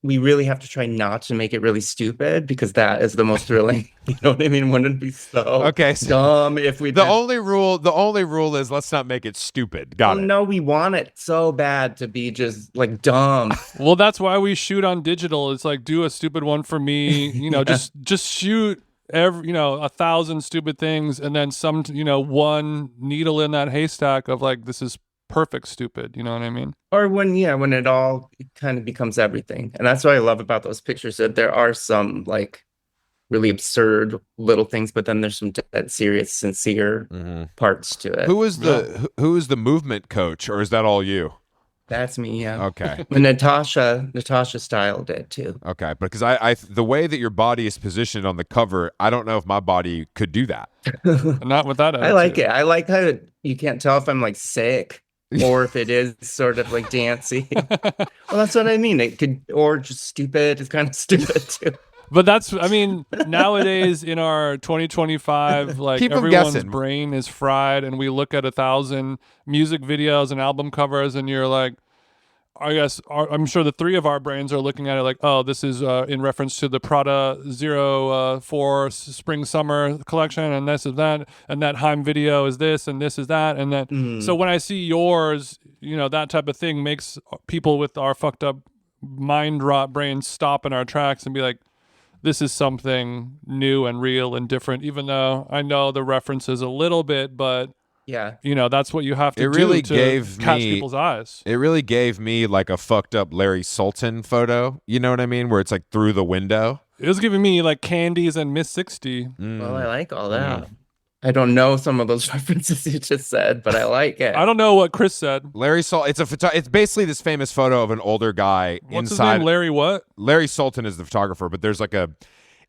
We really have to try not to make it really stupid, because that is the most thrilling. You know what I mean? Wouldn't it be so dumb if we
the only rule is let's not make it stupid. Got it.
No, we want it so bad to be just like dumb.
Well, that's why we shoot on digital. It's like, do a stupid one for me, just shoot 1,000 stupid things and then some, one needle in that haystack of like, this is perfect stupid. You know what I mean?
Or when it all kind of becomes everything. And that's what I love about those pictures, that there are some like really absurd little things, but then there's some dead serious, sincere parts to it.
Who is the movement coach, or is that all you?
That's me, yeah.
Okay.
And Natasha styled it too.
Okay, because I the way that your body is positioned on the cover, I don't know if my body could do that.
Not with that attitude.
I like it. I like how you can't tell if I'm like sick or if it is sort of like dancey. Well, that's what I mean. It could, or just stupid. It's kind of stupid too.
But that's, I mean, nowadays in our 2025, like
Keep 'em
everyone's
guessing.
brain is fried, and we look at 1,000 music videos and album covers, and you're like, I guess I'm sure the three of our brains are looking at it like, oh, this is in reference to the Prada 04 Spring Summer collection, and this is that, and that Haim video is this, and this is that, and then. So when I see yours, you know, that type of thing makes people with our fucked up mind rot brains stop in our tracks and be like, this is something new and real and different, even though I know the references a little bit, but
Yeah.
you know, that's what you have to
It really
do to
gave
catch
me-
people's eyes.
It really gave me like a fucked up Larry Sultan photo. You know what I mean? Where it's like through the window.
It was giving me like Candies and Miss 60.
Well, I like all that. I don't know some of those references you just said, but I like it.
I don't know what Chris said.
Larry Sultan. It's basically this famous photo of an older guy
What's
inside.
his name? Larry what?
Larry Sultan is the photographer, but there's like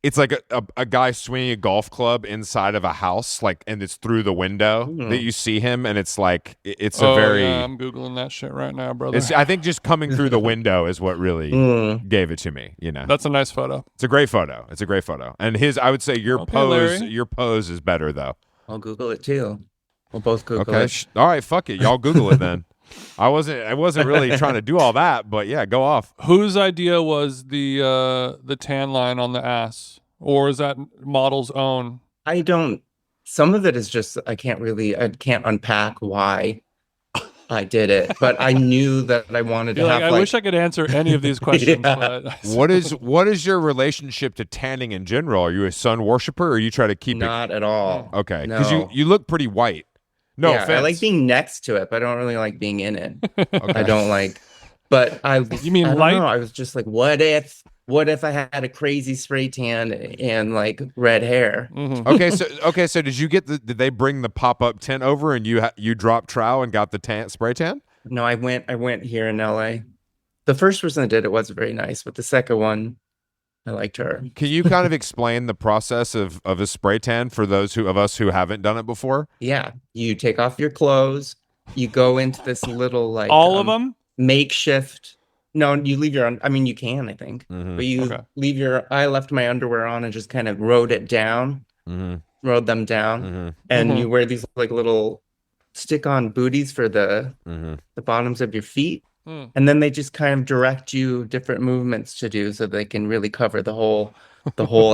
it's like a guy swinging a golf club inside of a house, like, and it's through the window that you see him, and it's like it's a very.
Yeah, I'm googling that shit right now, brother.
I think just coming through the window is what really gave it to me. You know,
That's a nice photo.
it's a great photo. It's a great photo, and I would say your
Okay, Larry.
your pose is better though.
I'll Google it too. We'll both Google
Okay,
it.
all right, fuck it, y'all Google it then. I wasn't really trying to do all that, but yeah, go off.
Whose idea was the tan line on the ass, or is that model's own?
I don't. Some of it is just I can't unpack why I did it, but I knew that I wanted to
You're
have.
like, I wish I could answer any of these questions.
Yeah.
But
What is your relationship to tanning in general? Are you a sun worshiper, or you try to keep
Not at all.
it? Okay, because
No.
you look pretty white. No
Yeah,
offense.
I like being next to it, but I don't really like being in it. I don't like. But
You mean
I don't
light?
know, I was just like, what if I had a crazy spray tan and like red hair?
Okay, so did they bring the pop-up tent over and you dropped trowel and got the spray tan?
No, I went here in LA. The first person that did it wasn't very nice, but the second one, I liked her.
Can you kind of explain the process of a spray tan for those of us who haven't done it before?
Yeah, you take off your clothes, you go into this little like
all of them?
makeshift. No, you leave your. I mean, you can, I think, but you
Okay.
leave your. I left my underwear on and just kind of rode them down, and you wear these like little stick-on booties for the bottoms of your feet, and then they just kind of direct you different movements to do so they can really cover the whole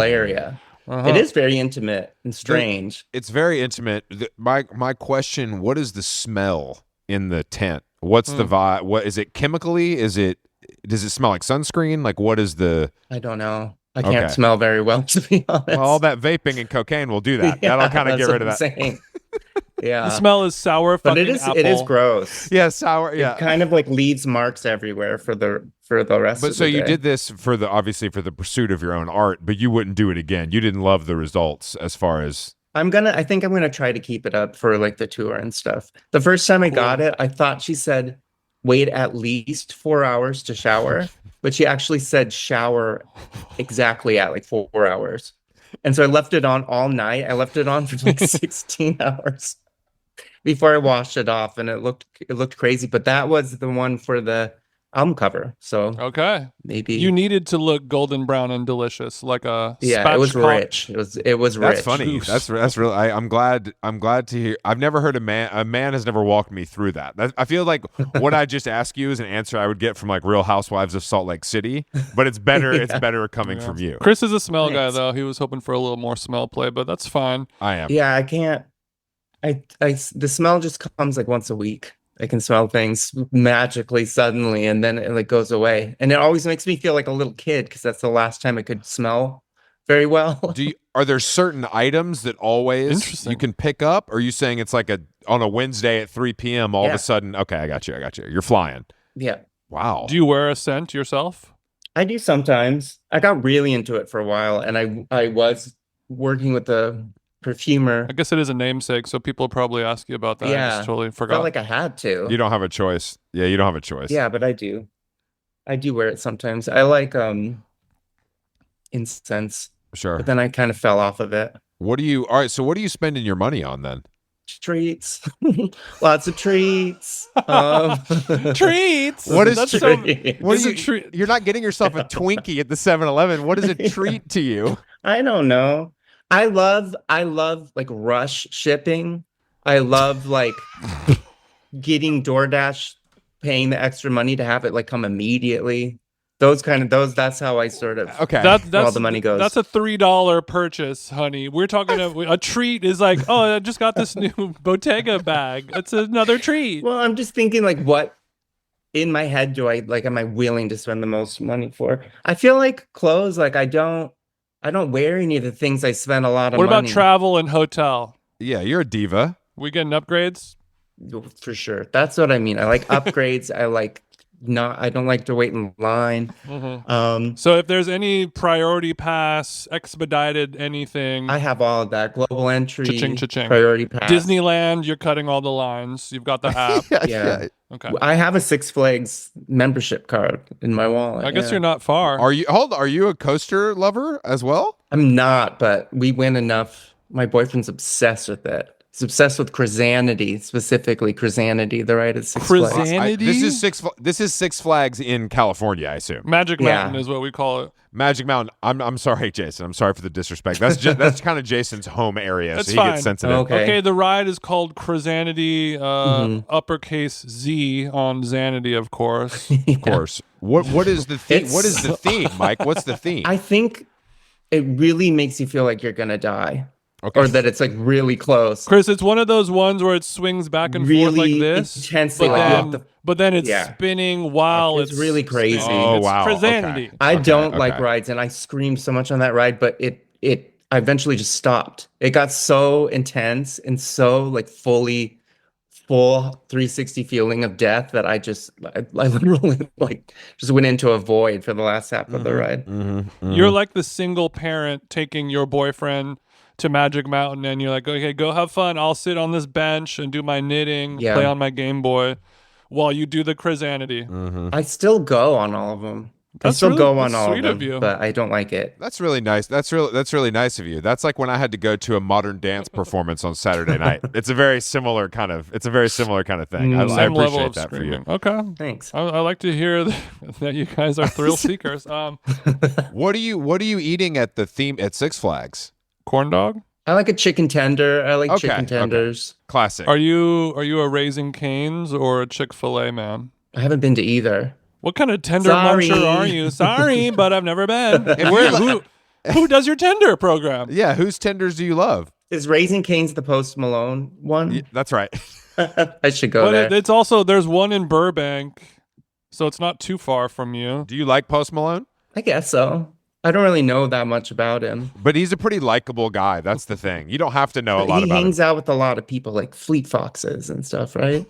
area. It is very intimate and strange.
It's very intimate. My question: what is the smell in the tent? What's the vibe? What is it chemically? Does it smell like sunscreen? Like, what is the?
I don't know. I can't
Okay.
smell very well, to be honest.
Well, all that vaping and cocaine will do that. That'll kind of
that's
get rid
what
of that.
I'm saying. Yeah,
The smell is sour
but
fucking
it is
apple.
gross.
Yeah, sour. Yeah.
It kind of like leaves marks everywhere for the rest
But
of
so
the
you
day.
did this obviously for the pursuit of your own art, but you wouldn't do it again. You didn't love the results as far as.
I think I'm gonna try to keep it up for like the tour and stuff. The first time I got it, I thought she said wait at least 4 hours to shower, but she actually said shower exactly at like 4 hours. And so I left it on all night. I left it on for like 16 hours before I washed it off, and it looked crazy. But that was the one for the album cover. So
Okay.
maybe
You needed to look golden brown and delicious, like a
it was
spatchcock.
rich. It was rich.
That's funny. That's really. I'm glad to hear. I've never heard a man has never walked me through that. I feel like what I just asked you is an answer I would get from like Real Housewives of Salt Lake City, but it's better. It's better coming from you.
Chris is a smell guy,
Thanks.
though. He was hoping for a little more smell play, but that's fine.
I am.
Yeah, I can't. The smell just comes like once a week. I can smell things magically suddenly, and then it like goes away. And it always makes me feel like a little kid because that's the last time I could smell very well.
Are there certain items that always
Interesting.
you can pick up? Or are you saying it's like on a Wednesday at 3 p.m. all of
Yeah.
a sudden? Okay, I got you. You're flying.
Yeah,
Wow.
Do you wear a scent yourself?
I do sometimes. I got really into it for a while, and I was working with a perfumer.
I guess it is a namesake, so people probably ask you about that. I
Yeah.
just totally forgot.
Felt like I had to.
You don't have a choice. Yeah, you don't have a choice.
Yeah, but I do. I do wear it sometimes. I like incense,
Sure.
but then I kind of fell off of it.
All right, so what are you spending your money on then?
Treats. Lots of treats.
Treats.
What is
That's
treat?
What
Is
are
a treat?
You're not getting yourself a Twinkie at the 7-Eleven. What is a treat to you?
I don't know. I love like rush shipping. I love like getting DoorDash, paying the extra money to have it like come immediately. That's how I sort of
Okay.
where all the money goes.
That's a $3 purchase, honey. We're talking a treat is like, oh, I just got this new Bottega bag. It's another treat.
Well, I'm just thinking like what in my head am I willing to spend the most money for? I feel like clothes, like I don't wear any of the things I spend a lot of
What
money.
about travel and hotel?
Yeah, you're a diva.
We getting upgrades?
For sure. That's what I mean. I like upgrades. I don't like to wait in line.
Mm-hmm. So if there's any priority pass, expedited anything,
I have all of that. Global entry,
cha-ching, cha-ching.
priority pass.
Disneyland, you're cutting all the lines. You've got the app.
Yeah.
Okay.
I have a Six Flags membership card in my wallet.
I guess you're not far.
Are you a coaster lover as well?
I'm not, but we win enough. My boyfriend's obsessed with it. He's obsessed with Crisanity, specifically Crisanity, the ride at Six Flags.
Crisanity?
This is Six Flags in California, I assume.
Magic
Yeah.
Mountain is what we call it.
Magic Mountain. I'm sorry, Jason. I'm sorry for the disrespect. That's kind of Jason's home area,
That's
so he
fine.
gets sensitive.
Okay.
The ride is called Crisanity, uppercase Z on Xanity, of course.
Of course. What is the theme? What is the theme, Mike? What's the theme?
I think it really makes you feel like you're gonna die.
Okay.
Or that it's like really close.
Chris, it's one of those ones where it swings back and forth like this,
intensely.
but then it's
Yeah.
spinning while
It's really crazy.
spinning.
Oh,
It's
wow.
Crisanity.
Okay.
I don't like
okay.
rides, and I screamed so much on that ride, but I eventually just stopped. It got so intense and so like full 360 feeling of death that I literally like just went into a void for the last half of the ride.
You're like the single parent taking your boyfriend to Magic Mountain, and you're like, okay, go have fun. I'll sit on this bench and do my knitting,
Yeah.
play on my Game Boy, while you do the Crisanity.
I still go on all of them.
That's
I still
really-
go on
that's
all of
sweet
them,
of you.
but I don't like it.
That's really nice. That's really nice of you. That's like when I had to go to a modern dance performance on Saturday night. It's a very similar kind of thing. I
Same
appreciate
level of
that for
screaming.
you.
Okay.
Thanks.
I like to hear that you guys are thrill seekers.
What are you eating at Six Flags?
Corn dog?
I like a chicken tender. I like
Okay,
chicken tenders.
Classic.
Are you a Raising Cane's or a Chick-fil-A man?
I haven't been to either.
What kind of tender
Sorry.
muncher are you? Sorry, but I've never been.
you
Who does your tender program?
Yeah, whose tenders do you love?
Is Raising Cane's the Post Malone one?
That's right.
I should go there.
It's also, there's one in Burbank, so it's not too far from you.
Do you like Post Malone?
I guess so. I don't really know that much about him.
But he's a pretty likable guy. That's the thing. You don't have to know a lot
He
about him.
hangs out with a lot of people like Fleet Foxes and stuff, right?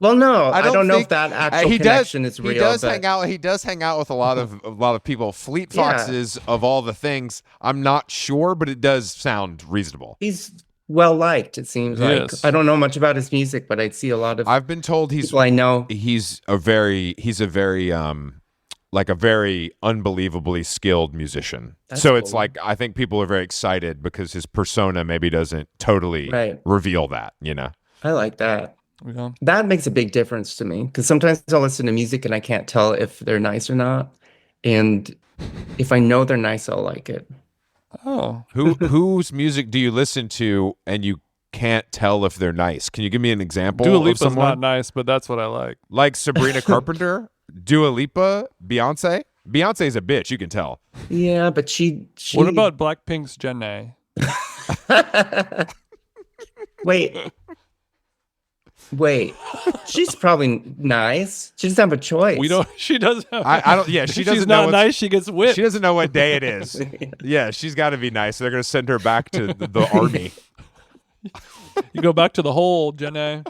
Well, no, I don't know if that actual connection is real.
He does
but
hang out. He does hang out with a lot of people. Fleet
Yeah.
Foxes, of all the things, I'm not sure, but it does sound reasonable.
He's well liked, it seems like.
Yes.
I don't know much about his music, but I'd see a lot of
I've been told
people I know.
he's a very like a very unbelievably skilled musician.
That's
so it's
cool.
like I think people are very excited because his persona maybe doesn't totally
Right.
reveal that, you know.
I like that.
Yeah.
That makes a big difference to me because sometimes I'll listen to music and I can't tell if they're nice or not. And if I know they're nice, I'll like it.
Oh.
Whose music do you listen to and you can't tell if they're nice? Can you give me an example
Dua
of
Lipa's
someone?
not nice, but that's what I like.
Like Sabrina Carpenter, Dua Lipa, Beyonce? Beyonce's a bitch, you can tell.
Yeah, but she
What about Blackpink's Jenna?
Wait. She's probably nice. She doesn't have a choice.
We don't. She does.
I don't. Yeah, she
If
doesn't
she's
know.
not nice, she gets whipped.
She doesn't know what day it is. Yeah, she's got to be nice. So they're gonna send her back to the army.
You go back to the hole, Jenna.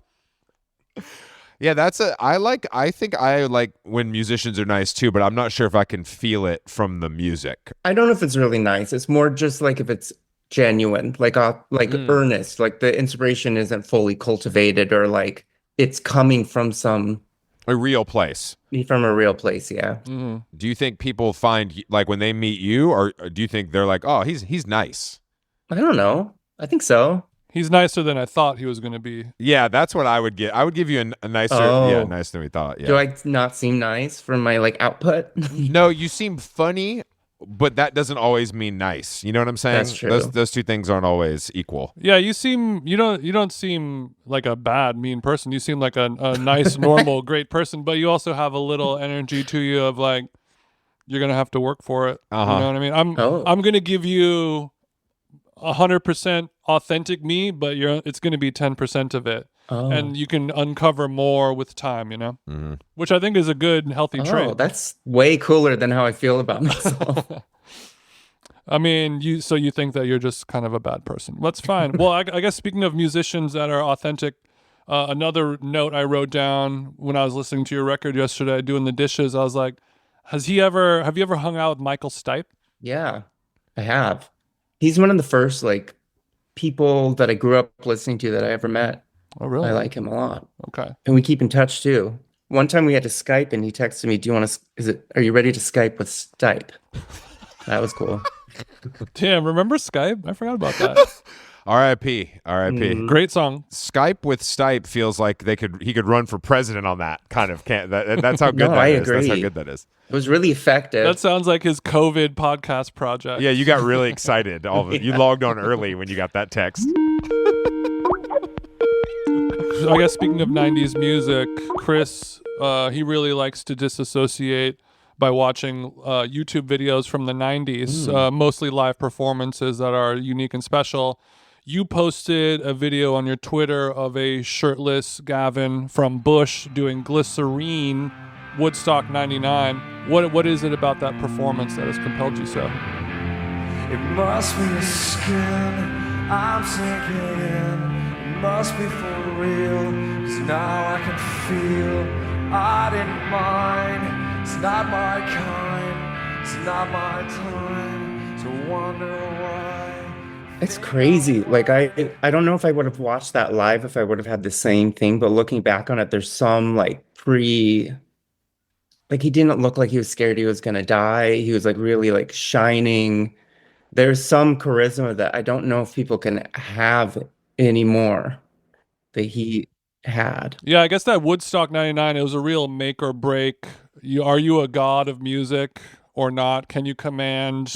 Yeah, I think I like when musicians are nice too, but I'm not sure if I can feel it from the music.
I don't know if it's really nice. It's more just like if it's genuine, like earnest, like the inspiration isn't fully cultivated or like it's coming from some
A real place.
From a real place, yeah.
Mm-hmm.
Do you think people find like when they meet you, or do you think they're like, oh, he's nice?
I don't know. I think so.
He's nicer than I thought he was going to be.
Yeah, that's what I would get. I would give you a nicer, nicer than we thought. Yeah.
Do I not seem nice from my like output?
No, you seem funny, but that doesn't always mean nice. You know what I'm saying?
That's true.
Those two things aren't always equal.
Yeah, you don't seem like a bad, mean person. You seem like a nice, normal, great person, but you also have a little energy to you of like you're gonna have to work for it. You know what I mean? I'm gonna give you 100% authentic me, but it's gonna be 10% of it. And you can uncover more with time, you know, which I think is a good, healthy trait.
That's way cooler than how I feel about myself.
I mean, you think that you're just kind of a bad person. That's fine. Well, I guess speaking of musicians that are authentic, another note I wrote down when I was listening to your record yesterday, doing the dishes, I was like, have you ever hung out with Michael Stipe?
Yeah, I have. He's one of the first like people that I grew up listening to that I ever met.
Oh, really?
I like him a lot.
Okay.
And we keep in touch too. One time we had to Skype and he texted me, are you ready to Skype with Stipe? That was cool.
Damn, remember Skype? I forgot about that.
R.I.P.
Great song.
Skype with Stipe feels like he could run for president on that kind of that's how good
I
is.
agree.
That's how good that is.
It was really effective.
That sounds like his COVID podcast project.
Yeah, you got really excited. You logged on early when you got that text.
I guess speaking of 90s music, Chris, he really likes to disassociate by watching YouTube videos from the 90s, mostly live performances that are unique and special. You posted a video on your Twitter of a shirtless Gavin from Bush doing Glycerine, Woodstock 99. What is it about that performance that has compelled you so?
It must be the skin I'm sinking in. It must be for real, 'cause now I can feel I didn't mind. It's not my kind, it's not my time to wonder why.
It's crazy. Like I don't know if I would have watched that live if I would have had the same thing, but looking back on it, there's some like he didn't look like he was scared he was gonna die. He was like really like shining. There's some charisma that I don't know if people can have anymore that he had.
Yeah, I guess that Woodstock 99, it was a real make or break. Are you a god of music or not? Can you command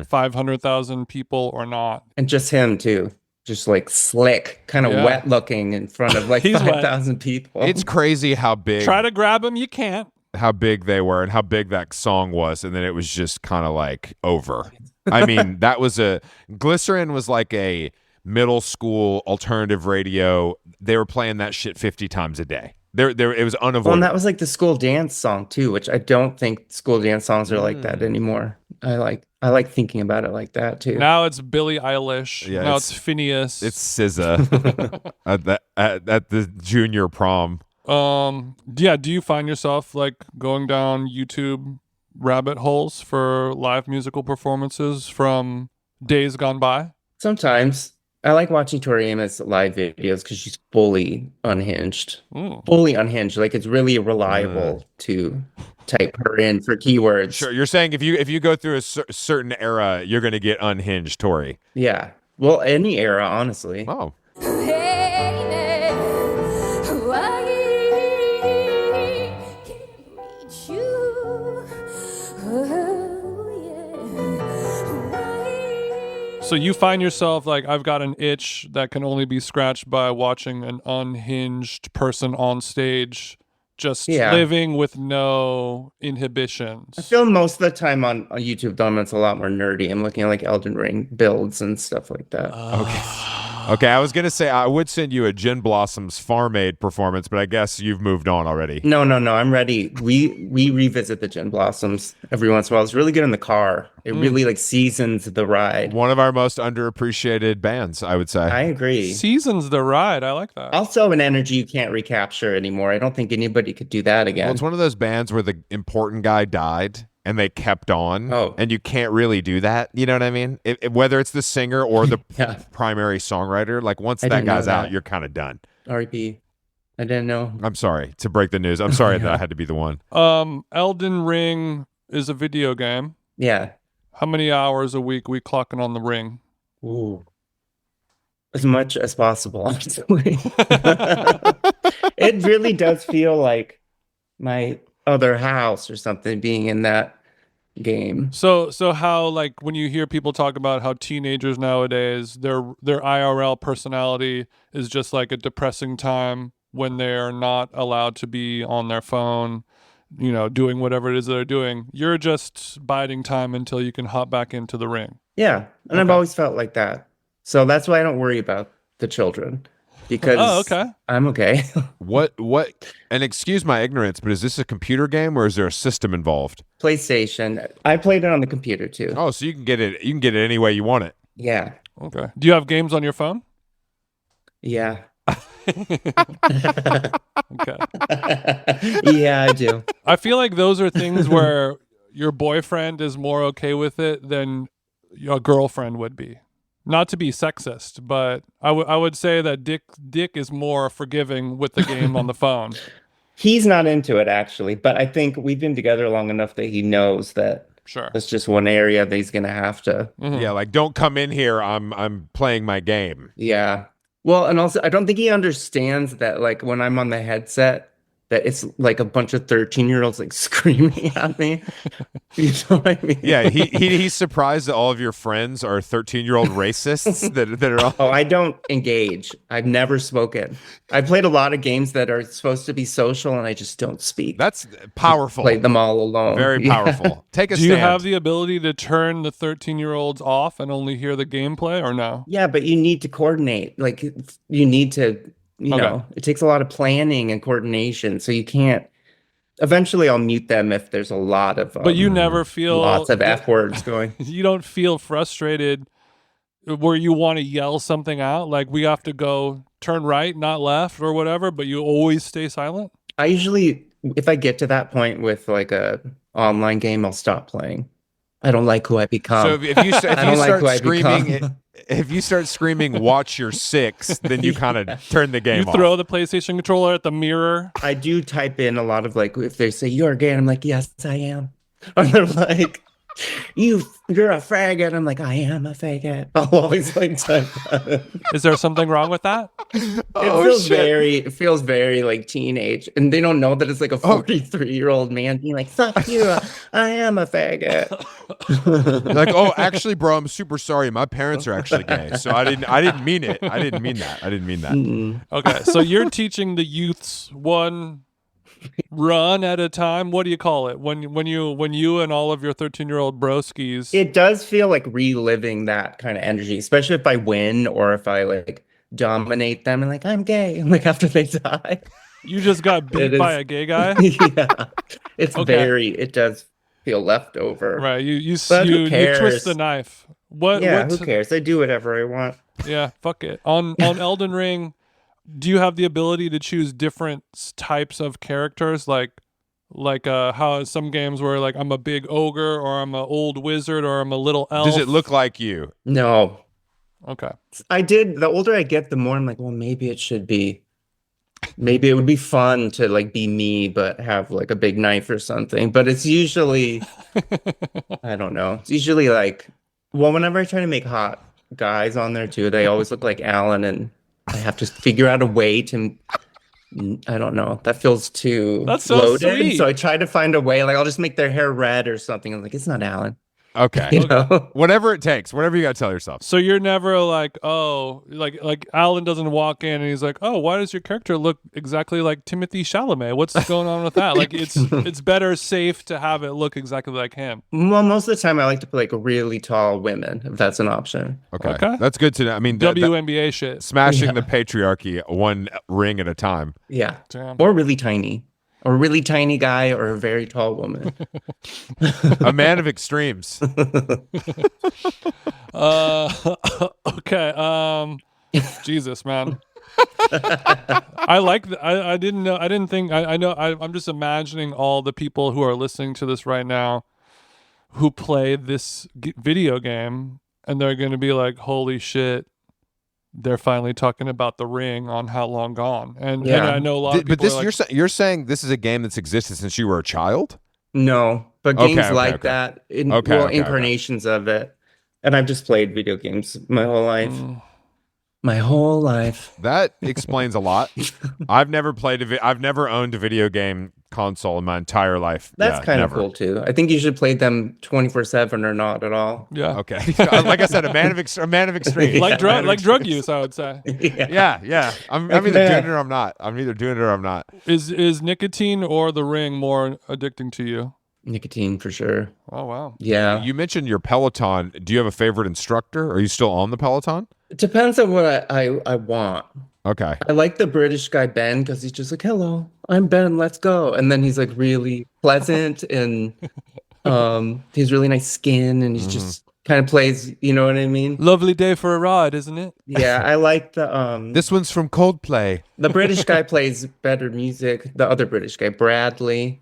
500,000 people or not?
And just him too. Just like slick, kind of wet looking in front of like 5,000 people.
It's crazy how big.
Try to grab him, you can't.
How big they were and how big that song was, and then it was just kind of like over. I mean, Glycerin was like a middle school alternative radio. They were playing that shit 50 times a day. It was unavoidable.
Well, and that was like the school dance song too, which I don't think school dance songs are like that anymore. I like thinking about it like that too.
Now it's Billie Eilish.
Yeah,
now it's Phineas.
It's SZA at the junior prom.
Yeah. Do you find yourself like going down YouTube rabbit holes for live musical performances from days gone by?
Sometimes. I like watching Tori Amos live videos because she's fully unhinged. Fully unhinged. Like it's really reliable to type her in for keywords.
Sure, you're saying if you go through a certain era, you're going to get unhinged, Tori.
Yeah. Well, any era, honestly.
Oh.
So you find yourself like, I've got an itch that can only be scratched by watching an unhinged person on stage, just living with no inhibitions.
I feel most of the time on YouTube, though, it's a lot more nerdy. I'm looking at like Elden Ring builds and stuff like that.
Okay, I was going to say I would send you a Gin Blossoms Farm Aid performance, but I guess you've moved on already.
No, I'm ready. We revisit the Gin Blossoms every once in a while. It's really good in the car. It really like seasons the ride.
One of our most underappreciated bands, I would say.
I agree.
Seasons the ride. I like that.
Also an energy you can't recapture anymore. I don't think anybody could do that again.
Well, it's one of those bands where the important guy died and they kept on, and you can't really do that. You know what I mean? Whether it's the singer or the primary songwriter, like once that guy's out, you're kind of done.
R.I.P. I didn't know.
I'm sorry to break the news. I'm sorry that I had to be the one.
Elden Ring is a video game.
Yeah.
How many hours a week we clocking on the ring?
Ooh. As much as possible, honestly. It really does feel like my other house or something being in that game.
So how, like, when you hear people talk about how teenagers nowadays, their IRL personality is just like a depressing time when they're not allowed to be on their phone, you know, doing whatever it is they're doing. You're just biding time until you can hop back into the ring.
Yeah. And I've always felt like that. So that's why I don't worry about the children, because I'm okay.
What, and excuse my ignorance, but is this a computer game or is there a system involved?
PlayStation. I played it on the computer too.
Oh, so you can get it any way you want it.
Yeah.
Okay. Do you have games on your phone?
Yeah.
Okay.
Yeah, I do.
I feel like those are things where your boyfriend is more okay with it than your girlfriend would be. Not to be sexist, but I would say that Dick is more forgiving with the game on the phone.
He's not into it, actually, but I think we've been together long enough that he knows that that's just one area that he's gonna have to.
Mm-hmm.
Yeah, like, don't come in here. I'm playing my game.
Yeah. Well, and also I don't think he understands that, like, when I'm on the headset, that it's like a bunch of 13-year-olds like screaming at me. You know what I mean?
Yeah, he's surprised that all of your friends are 13-year-old racists that are all...
Oh, I don't engage. I've never spoken. I played a lot of games that are supposed to be social, and I just don't speak.
That's powerful.
Played them all alone.
Very powerful. Yeah. Take a stand.
Do you have the ability to turn the 13-year-olds off and only hear the gameplay, or no?
Yeah, but you need to coordinate. Like, you need to, you know, it takes a lot of planning and coordination, so you can't. Eventually, I'll mute them if there's a lot of.
But you never feel
lots of F words going.
You don't feel frustrated where you want to yell something out, like we have to go turn right, not left, or whatever. But you always stay silent.
I usually, if I get to that point with like a online game, I'll stop playing. I don't like who I become.
So if you start screaming, if you start screaming, "Watch your six," then you kind of turn the game off.
You throw the PlayStation controller at the mirror.
I do type in a lot of, like, if they say you're gay, I'm like, yes, I am. Or they're like, you're a faggot. I'm like, I am a faggot. I'll always like type that.
Is there something wrong with that?
It feels very like teenage, and they don't know that it's like a 43-year-old man being like, fuck you, I am a faggot.
Like, oh, actually, bro, I'm super sorry. My parents are actually gay, so I didn't mean it. I didn't mean that.
Mm-mm.
Okay, so you're teaching the youths one run at a time. What do you call it when you and all of your 13-year-old broskies?
It does feel like reliving that kind of energy, especially if I win or if I like dominate them and like, I'm gay, like after they die.
You just got beat by a gay guy.
Yeah, it's it does feel leftover,
right? You twist the knife. Who
cares? I do whatever I want.
Yeah, fuck it. On Elden Ring, do you have the ability to choose different types of characters, like how some games where like I'm a big ogre or I'm an old wizard or I'm a little elf?
Does it look like you?
No.
Okay.
The older I get, the more I'm like, well, maybe it would be fun to like be me but have like a big knife or something. But it's usually I don't know. It's usually like, well, whenever I try to make hot guys on there too, they always look like Alan, and I have to figure out a way to, I don't know, that feels too loaded.
Sweet.
So I try to find a way, like I'll just make their hair red or something. I'm like, it's not Alan.
Okay.
You know?
Whatever it takes, whatever you got to tell yourself.
So you're never like, oh, like Alan doesn't walk in and he's like, oh, why does your character look exactly like Timothy Chalamet? What's going on with that? Like it's better safe to have it look exactly like him.
Well, most of the time I like to play like really tall women, if that's an option.
Okay. That's good to know. I mean,
WNBA shit.
Smashing the patriarchy one ring at a time.
Yeah.
Damn.
Or really tiny. Or a really tiny guy or a very tall woman.
A man of extremes.
Okay. Jesus, man. I like I didn't know. I didn't think. I know. I'm just imagining all the people who are listening to this right now who play this video game, and they're going to be like, holy shit. they're finally talking about The Ring on How Long Gone. And
Yeah.
I know a lot of
But
people
this you're saying this is a game that's existed since you were a child?
No, but
Okay,
games
okay,
like
okay.
that,
Okay.
incarnations of it. And I've just played video games my whole life. My whole life.
That explains a lot. I've never I've never owned a video game console in my entire life.
That's
Yeah,
kind of
never.
cool too. I think you should play them 24/7 or not at all.
yeah.
Okay. Like I said, a man of extremes.
Like
Yeah.
drug use, I would say.
Yeah. I'm either doing it or I'm not. I'm either doing it or I'm not.
Is nicotine or The Ring more addicting to you?
Nicotine for sure.
Oh wow.
Yeah.
You mentioned your Peloton. Do you have a favorite instructor? Are you still on the Peloton?
It depends on what I want.
Okay.
I like the British guy Ben because he's just like, "Hello, I'm Ben. Let's go." And then he's like really pleasant and he's really nice skin and he's just kind of plays. You know what I mean?
Lovely day for a ride, isn't it?
Yeah, I like the
This one's from Coldplay.
the British guy plays better music. The other British guy, Bradley.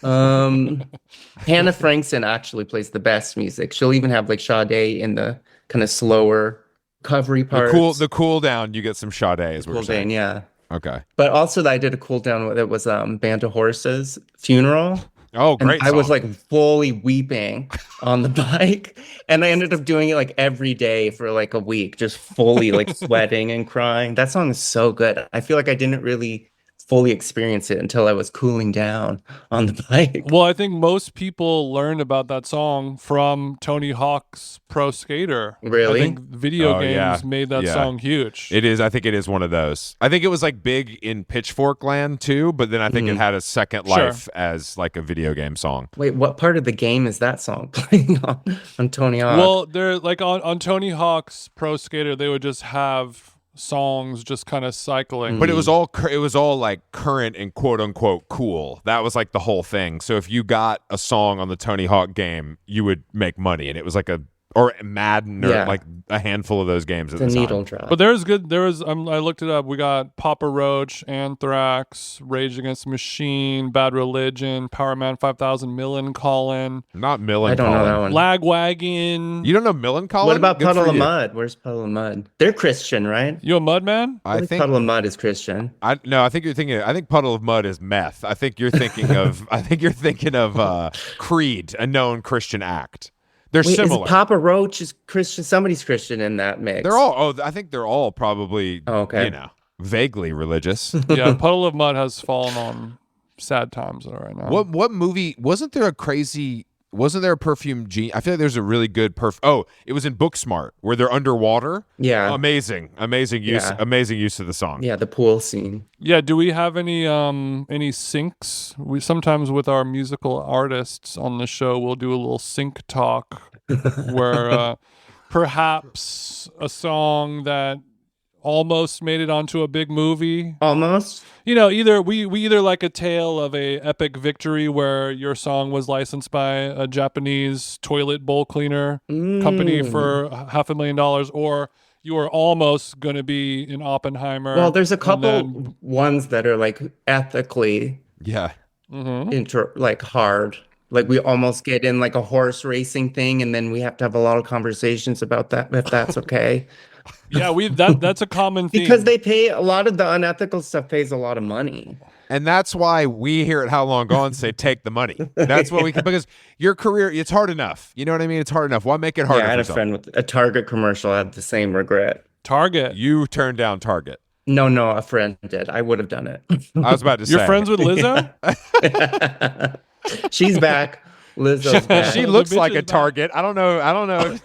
Hannah Frankson actually plays the best music. She'll even have like Sade in the kind of slower covery parts.
The cool down, you get some Sade is what
Cool
you're saying.
Dane, yeah.
Okay.
But also I did a cool down that was Band of Horses funeral.
Oh,
And
great.
I was
song.
like fully weeping on the bike. And I ended up doing it like every day for like a week, just fully like sweating and crying. That song is so good. I feel like I didn't really fully experience it until I was cooling down on the bike.
Well, I think most people learned about that song from Tony Hawk's Pro Skater.
Really?
I think video
Oh,
games
yeah.
made that
Yeah.
song huge.
It is. I think it is one of those. I think it was like big in Pitchfork land too, but then I think it had a second
Sure.
life as like a video game song.
Wait, what part of the game is that song playing on Tony Hawk?
Well, they're like on Tony Hawk's Pro Skater, they would just have songs just kind of cycling.
But it was all like current and quote unquote cool. That was like the whole thing. So if you got a song on the Tony Hawk game, you would make money, and it was like or Madden or
Yeah.
like a handful of those games at
the
the time.
needle drop.
But I looked it up. We got Papa Roach, Anthrax, Rage Against the Machine, Bad Religion, Power Man 5000, Millencolin,
Not Millen.
I don't know that one.
Lagwagon.
You don't know Millencolin?
What about
Good
Puddle
for
of
you.
Mud? Where's Puddle of Mud? They're Christian, right?
You a Mudman?
I think
Puddle of Mud is Christian.
I think you're thinking. I think Puddle of Mud is meth. I think you're thinking of. Creed, a known Christian act. They're
Wait,
similar.
is Papa Roach is Christian? Somebody's Christian in that mix.
They're all. Oh, I think they're all probably.
Oh, okay.
You know, vaguely religious.
Yeah, Puddle of Mud has fallen on sad times right now.
What movie wasn't there a crazy? Wasn't there a Perfume Genius? I feel like there's a really good Oh, it was in Booksmart where they're underwater.
Yeah.
Amazing use.
Yeah.
Amazing use of the song.
Yeah, the pool scene.
Yeah, do we have any syncs? We sometimes with our musical artists on the show we'll do a little sync talk where perhaps a song that almost made it onto a big movie.
Almost.
You know, either we either like a tale of a epic victory where your song was licensed by a Japanese toilet bowl cleaner company for $500,000, or you are almost going to be in Oppenheimer.
Well, there's a
and
couple
then-
ones that are like ethically
Yeah.
like hard. Like we almost get in like a horse racing thing, and then we have to have a lot of conversations about that if that's okay.
yeah, that's a common theme.
Because they pay a lot of the unethical stuff pays a lot of money.
And that's why we here at How Long Gone say take the money. That's what we can, because your career, it's hard enough. You know what I mean? It's hard enough. Why make it harder
Yeah, I
for
had a
yourself?
friend with a Target commercial had the same regret.
Target.
You turned down Target.
No, a friend did. I would have done it.
I was about to say.
You're friends with Lizzo?
She's back. Lizzo's back.
She
The
looks
bitch
like
is
a
back.
Target. I don't know.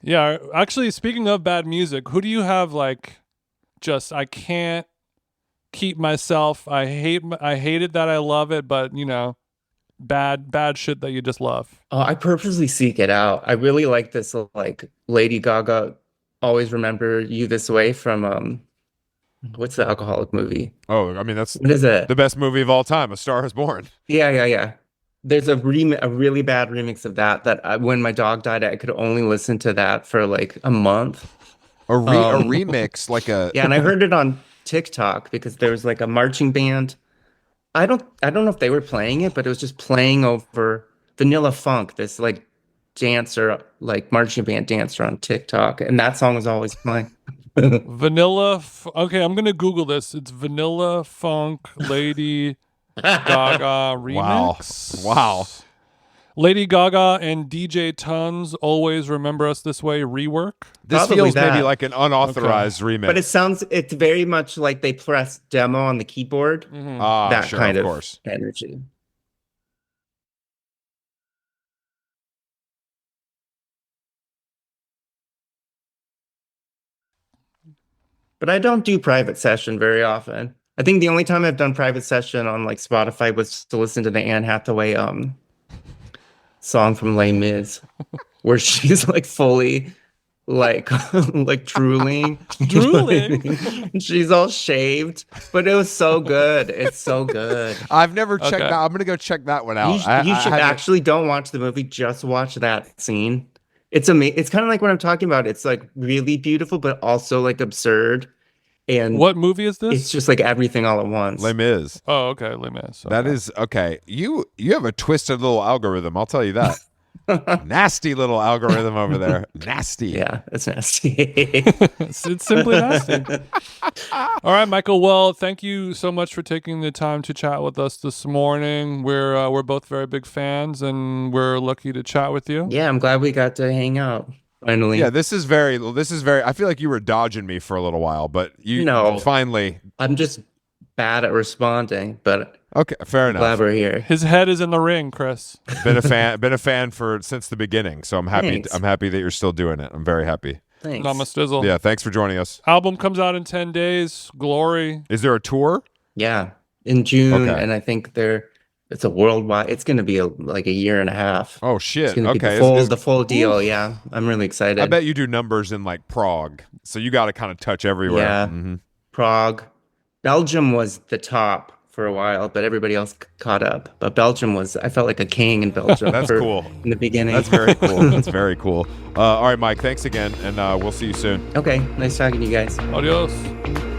Yeah, actually, speaking of bad music, who do you have like just I can't keep myself. I hate it that I love it, but you know, bad shit that you just love.
I purposely seek it out. I really like this like Lady Gaga Always Remember You This Way from what's the alcoholic movie?
Oh, I mean, that's
What is it?
the best movie of all time, A Star Is Born.
Yeah. There's a really bad remix of that when my dog died, I could only listen to that for like a month.
A remix, like a
Yeah, and I heard it on TikTok because there was like a marching band. I don't know if they were playing it, but it was just playing over Vanilla Funk, this like dancer, like marching band dancer on TikTok, and that song was always playing.
Okay, I'm gonna Google this. It's Vanilla Funk Lady Gaga remix.
Wow.
Lady Gaga and DJ Tons, Always Remember Us This Way rework.
This
Probably
feels
that.
maybe like an unauthorized remix.
But it's very much like they press demo on the keyboard. That
sure,
kind
of
of
course.
energy. But I don't do private session very often. I think the only time I've done private session on like Spotify was to listen to the Anne Hathaway song from Les Mis, where she's like fully like like drooling. She's all shaved, but it was so good. It's so good.
I've never checked
Okay.
that. I'm gonna go check that one out.
You should actually don't watch the movie, just watch that scene. It's amazing. It's kind of like what I'm talking about. It's like really beautiful, but also like absurd. And
What movie is this?
it's just like everything all at once.
Les Mis.
Oh, okay, Les Mis.
That
Okay.
is okay. You have a twisted little algorithm. I'll tell you that. Nasty little algorithm over there. Nasty.
Yeah, it's nasty.
It's simply nasty. All right, Michael. Well, thank you so much for taking the time to chat with us this morning. We're both very big fans, and we're lucky to chat with you.
Yeah, I'm glad we got to hang out finally.
Yeah, this is very. I feel like you were dodging me for a little while, but you
No.
finally.
I'm just bad at responding, but
Okay, fair
glad
enough.
we're here.
His head is in the ring, Chris.
Been a fan for since the beginning, so I'm happy.
Thanks.
I'm happy that you're still doing it. I'm very happy.
Thanks.
Namastizzle.
Yeah, thanks for joining us.
Album comes out in 10 days. Glory.
Is there a tour?
Yeah, in June,
Okay.
and I think it's a worldwide. It's going to be like a year and a half.
Oh
It's
shit.
going to
Okay.
be the full deal. Yeah, I'm really excited.
I bet you do numbers in like Prague, so you got to kind of touch everywhere.
Yeah.
Mhm.
Prague, Belgium was the top for a while, but everybody else caught up. But Belgium I felt like a king in Belgium.
That's cool.
In the beginning.
That's very cool. That's very cool. All right, Mike. Thanks again, and we'll see you soon.
Okay, nice talking to you guys.
Adios.